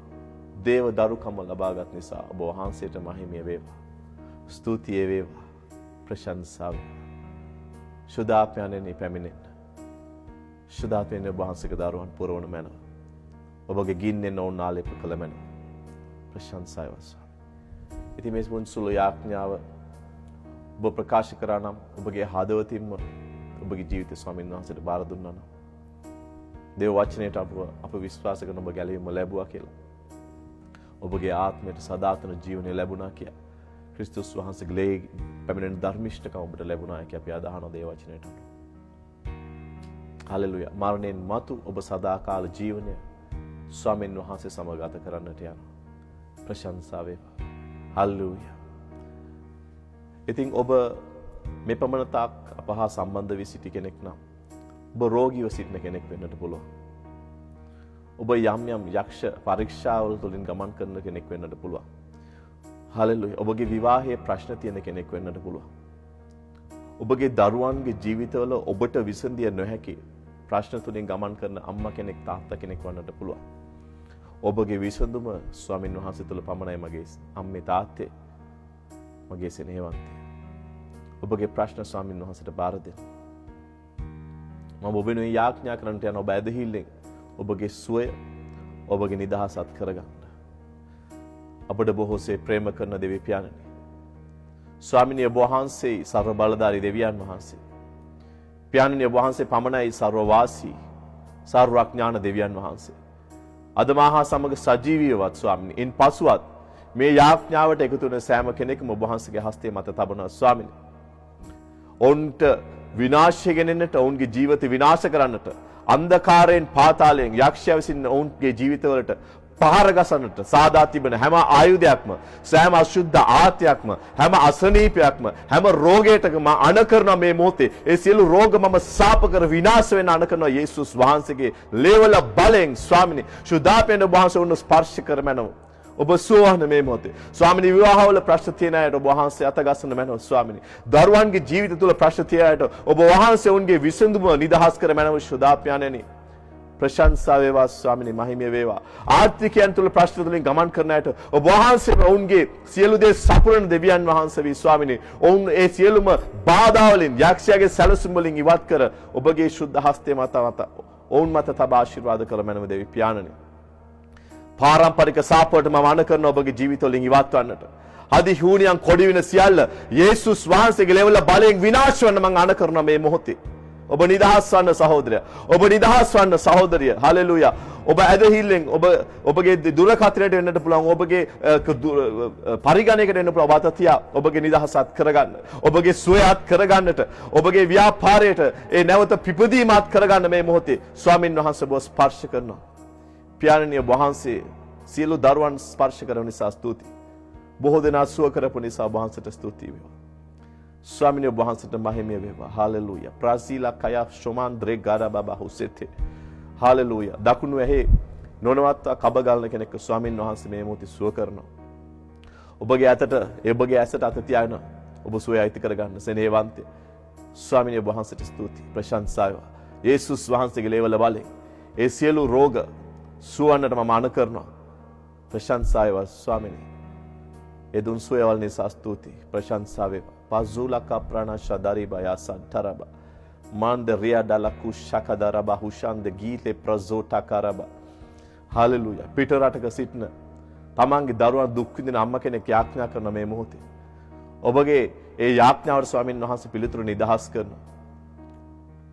දේව දරුකම ලබාගත් නිසා ඔබ වහන්සේට මහිමය වේවා. ස්තුතිය වේවා. ප්‍රශංසාව. සුදාපයන්ෙනි පැමිණෙන්න. සුදාපයන් ඔබ වහන්සේගේ දරුවන් පුරවන මැනව. ඔබගේ ගින්නෙන් ඔවුන් ආලේප කළ මැනව. ප්‍රශංසාව ස්වාමී. ඉතින් මේ සුළු යාඥාව ඔබ ප්‍රකාශ කරා නම් ඔබගේ හදවතින්ම ඔබගේ ජීවිතය ස්වාමීන් වහන්සේට බාර දුන්නා නම් දේව වචනයට අප විශ්වාස කරන ඔබ ගැලවීම ලැබුවා කියලා. ඔබගේ ආත්මයට සදාතන ජීවනය ලැබුණා කියලා. ක්‍රිස්තුස් වහන්සේගේ ලේ පැමිණෙන ධර්මිෂ්ඨකම ඔබට ලැබුණා කියලා අපි අදහන දේව වචනයට. හලෙලුයා. මරණයෙන් මතු ඔබ සදාකාල ජීවනය ස්වාමීන් වහන්සේ සමග ගත කරන්නට යනවා. ප්‍රශංසා වේවා. හල්ලුයා. ඉතින් ඔබ මේ පමණ තාක් අප හා සම්බන්ධ වී සිටි කෙනෙක් නම් ඔබ රෝගීව සිටින කෙනෙක් වෙන්නට පුළුවන්. ඔබ යම් යම් යක්ෂ පරීක්ෂාවල තුලින් ගමන් කරන කෙනෙක් වෙන්නට පුළුවන්. හලෙලුයා. ඔබගේ විවාහයේ ප්‍රශ්න තියෙන කෙනෙක් වෙන්නට පුළුවන්. ඔබගේ දරුවන්ගේ ජීවිතවල ඔබට විසඳිය නොහැකි ප්‍රශ්න තුලින් ගමන් කරන අම්මා කෙනෙක් තාත්තා කෙනෙක් වන්නට පුළුවන්. ඔබගේ විසඳුම ස්වාමින් වහන්සේ තුල පමණයි මගේ අම්මේ තාත්තේ මගේ සෙනෙහවන්තය. ඔබගේ ප්‍රශ්න ස්වාමීන් වහන්සේට බාර දෙන්න. මම ඔබ වෙනුවෙන් යාඥා කරන්නට යන ඔබ ඇදහිල්ලෙන් ඔබගේ සුවය ඔබගේ නිදහස අත් කරගන්න. අපට බොහෝසේ ප්‍රේම කරන දෙවි පියාණනි. ස්වාමිනිය ඔබ වහන්සේ සර්ව බලධාරී දෙවියන් වහන්සේ. පියාණනි ඔබ වහන්සේ පමණයි සර්ව වාසී සර්වඥාන දෙවියන් වහන්සේ. අද මාහා සමග සජීවීවත් ස්වාමිනි. ඉන් පසුවත් මේ යාඥාවට එකතු වෙන සෑම කෙනෙක්ම ඔබ වහන්සේගේ හස්තය මත තබනවා ස්වාමිනි. ඔවුන්ට විනාශය ගෙනෙන්නට, ඔවුන්ගේ ජීවිත විනාශ කරන්නට, අන්ධකාරයෙන් පාතාලයෙන් යක්ෂයා විසින් ඔවුන්ගේ ජීවිතවලට පහර ගසන්නට සාදා තිබෙන හැම ආයුධයක්ම, සෑම අශුද්ධ ආත්‍යයක්ම, හැම අසනීපයක්ම, හැම රෝගයකටම අණ කරන මේ මොහොතේ ඒ සියලු රෝග මම සාප කර විනාශ වෙන අණ කරන යේසුස් වහන්සේගේ ලේවල බලෙන් ස්වාමිනී සුදාපෙන් වහන්සේ උන් ස්පර්ශ කරමනව. ඔබ සුවහන මේ මොහොතේ ස්වාමිනී විවාහවල ප්‍රශ්න තියෙන අයට ඔබ වහන්සේ අතගස්සන මැනව ස්වාමිනී. දරුවන්ගේ ජීවිත තුළ ප්‍රශ්න තියෙන අයට ඔබ වහන්සේ උන්ගේ විසඳුම නිදහස් කර මැනව සුදාපයන්ෙනි. ප්‍රශංසා වේවා ස්වාමිනී, මහිමය වේවා. ආර්ථිකයන් තුළ ප්‍රශ්න වලින් ගමන් කරන අයට ඔබ වහන්සේ ඔවුන්ගේ සියලු දේ සපුරන දෙවියන් වහන්සේ වී ස්වාමිනී. ඔවුන් ඒ සියලුම බාධා වලින් යක්ෂයාගේ සැලසුම් වලින් ඉවත් කර ඔබගේ ශුද්ධ හස්තය මත ඔවුන් මත තබා ආශිර්වාද කර මැනව දෙවි පියාණනි. පාරම්පරික සාපවලට මම අණ කරන ඔබගේ ජීවිතවලින් ඉවත් වන්නට. අදි හුණියන් කොඩි වෙන සියල්ල යේසුස් වහන්සේගේ ලේවල බලයෙන් විනාශ වන්න මම අණ කරන මේ මොහොතේ ඔබ නිදහස් වන්න සහෝදරයා. ඔබ නිදහස් වන්න සහෝදරිය. හලෙලූයා. ඔබ ඇදහිල්ලෙන් ඔබගේ දුරකථනයට එන්නට පුළුවන්, ඔබගේ පරිගණයකට එන්න පුළුවන්. ඔබ අතතියා ඔබගේ නිදහසත් කරගන්න, ඔබගේ සුවයත් කරගන්නට, ඔබගේ ව්‍යාපාරයට ඒ නැවත පිපදීමත් කරගන්න මේ මොහොතේ ස්වාමින් වහන්සේ ඔබ ස්පර්ශ කරනවා. පියාණනිය වහන්සේ සියලු දරුවන් ස්පර්ශ කරන නිසා ස්තුතියි. බොහෝ දෙනා සුව කරපු නිසා වහන්සේට ස්තුතියි වේවා. ස්වාමිනිය වහන්සේට මහිමය වේවා. හාලෙලූයා. ප්‍රාසීලා කය ශොමාන්ද්‍රේ ගාරා බබා හුසෙතේ. හාලෙලූයා. දකුණු ඇහි නොනවත්වා කබ ගලන කෙනෙක් ස්වාමින් වහන්සේ මේ මොහොතේ සුව කරනවා. ඔබගේ අතට ඔබගේ ඇසට අත තියාගෙන ඔබ සුවය අයිති කරගන්න සෙනෙහවන්තය. ස්වාමිනිය වහන්සේට ස්තුතියි. ප්‍රශංසා වේවා. යේසුස් වහන්සේගේ ලේවල බලයෙන් ඒ සියලු රෝග සුවන්නට මම අණ කරනවා. ප්‍රශංසා වේවා ස්වාමිනී. ඒ දුන් සුවයවල් නිසා ස්තුතියි. ප්‍රශංසා වේවා. Pazulaka pranasha dariba ya santaraba. Mande riadala කුෂකදරබ හුෂන්ද ගීතේ ප්‍රසෝතා කරබ. හලෙලූයා. පිට රටක සිටින තමන්ගේ දරුවන් දුක් විඳින අම්මා කෙනෙක් යාඥා කරන මේ මොහොතේ ඔබගේ ඒ යාඥාවට ස්වාමීන් වහන්සේ පිළිතුරු නිදහස් කරනවා.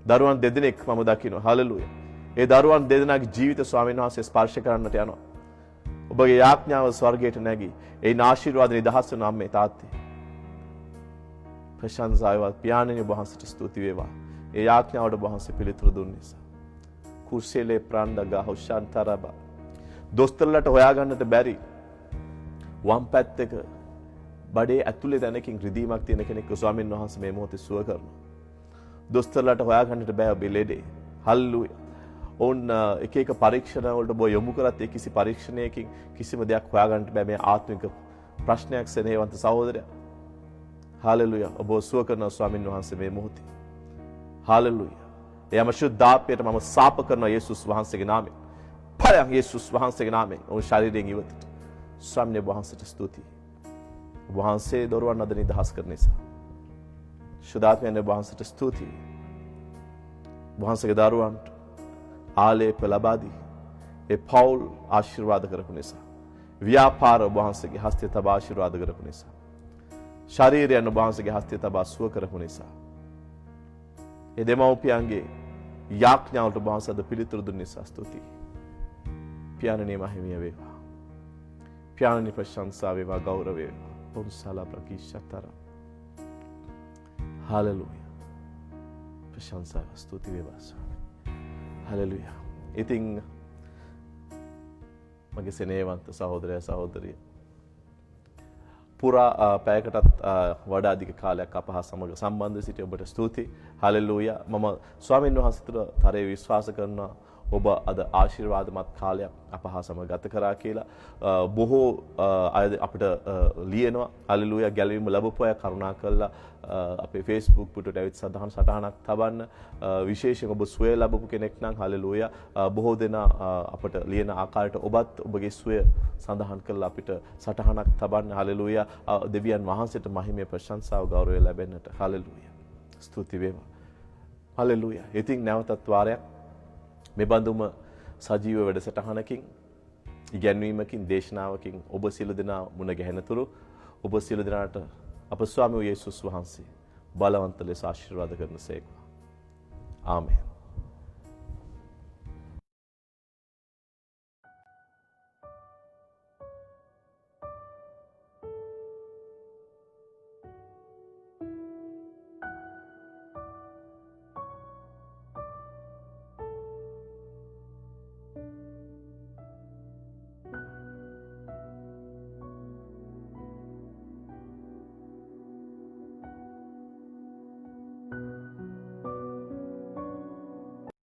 දරුවන් දෙදෙනෙක් මම දකිනවා. හලෙලූයා. ඒ දරුවන් දෙදෙනාගේ ජීවිත ස්වාමීන් වහන්සේ ස්පර්ශ කරන්නට යනවා. ඔබගේ යාඥාව ස්වර්ගයට නැගී ඒ ආශිර්වාද නිදහස් වෙන අම්මේ තාත්තේ. ප්‍රශංසාවවත් පියාණනි වහන්සේට ස්තුති වේවා. ඒ යාඥාවට වහන්සේ පිළිතුරු දුන්න නිසා. කුසලේ ප්‍රාණ්ඩගා හොෂාන්තරබ. දොස්තරලට හොයාගන්නට බැරි වම් පැත්තක බඩේ ඇතුලේ තැනකින් රිදීමක් තියෙන කෙනෙක් ස්වාමීන් වහන්සේ මේ මොහොතේ සුව කරනවා. දොස්තරලට හොයාගන්නට බෑ ඔබේ ලෙඩේ. හල්ලුයා. ඔවුන් එක එක පරීක්ෂණ වලට ඔබ යොමු කරත් ඒ කිසි පරීක්ෂණයකින් කිසිම දෙයක් හොයාගන්නට බෑ මේ ආත්මික ප්‍රශ්නයක් සෙනෙහවන්ත සහෝදරයා. හාලෙලූයා. ඔබ සුව කරන ස්වාමීන් වහන්සේ මේ මොහොතේ. හාලෙලූයා. එයම ශුද්ධාත්මයට මම සාප කරනවා යේසුස් වහන්සේගේ නාමයෙන්. ඵලයන් යේසුස් වහන්සේගේ නාමයෙන්. ඔවුන් ශරීරයෙන් ඉවතට. ස්වාමීන් වහන්සේට ස්තුතියි. ඔබ වහන්සේ දරුවන් අද නිදහස් කරන නිසා. ශුද්ධාත්මයන් වහන්සේට ස්තුතියි. වහන්සේගේ දරුවන්ට ආලේප ලබා දී ඒ පෞල් ආශිර්වාද කරපු නිසා. ව්‍යාපාර වහන්සේගේ හස්තය තබා ආශිර්වාද කරපු නිසා. ශරීරයන් වහන්සේගේ හස්තය තබා සුව කරපු නිසා. ඒ දෙමව්පියන්ගේ යාඥාවට වහන්සේ අද පිළිතුරු දුන්න නිසා ස්තුතියි. පියාණනි මහිමිය වේවා. පියාණනි ප්‍රශංසා වේවා, ගෞරව වේවා. පොන්සලා ප්‍රකිෂතර. හාලෙලූයා. ප්‍රශංසා ස්තුති වේවා. හලෙලුයා. ඉතින් මගේ සෙනෙහවන්ත සහෝදරයා සහෝදරිය පුරා පැයකටත් වඩා අධික කාලයක් අප හා සමග සම්බන්ධ සිටි ඔබට ස්තුතියි. හලෙලුයා. මම ස්වාමීන් වහන්සේට තරයේ විශ්වාස කරනවා ඔබ අද ආශිර්වාදමත් කාලයක් අප හා සමග ගත කරා කියලා. බොහෝ අය අපිට ලියනවා හලෙලූයා ගැලවීම ලැබපු අය කරුණා කරලා අපේ Facebook පුටුවට ඇවිත් සටහනක් තබන්න. විශේෂයෙන් ඔබ සුවය ලැබපු කෙනෙක් නම් හලෙලූයා බොහෝ දෙනා අපට ලියන ආකාරයට ඔබත් ඔබගේ සුවය සඳහන් කරලා අපිට සටහනක් තබන්න. හලෙලූයා දෙවියන් වහන්සේට මහිමය ප්‍රශංසාව ගෞරවය ලැබෙන්නට. හලෙලූයා ස්තුති වේවා. හලෙලූයා. ඉතින් නැවතත් වාරයක් මේ බඳුම සජීව වැඩසටහනකින් ඉගැන්වීමකින් දේශනාවකින් ඔබ සියලු දෙනා මුණ ගැහෙනතුරු ඔබ සියලු දෙනාට අප ස්වාමී වූ යේසුස් වහන්සේ බලවන්ත ලෙස ආශිර්වාද කරනසේක. ආමේන්.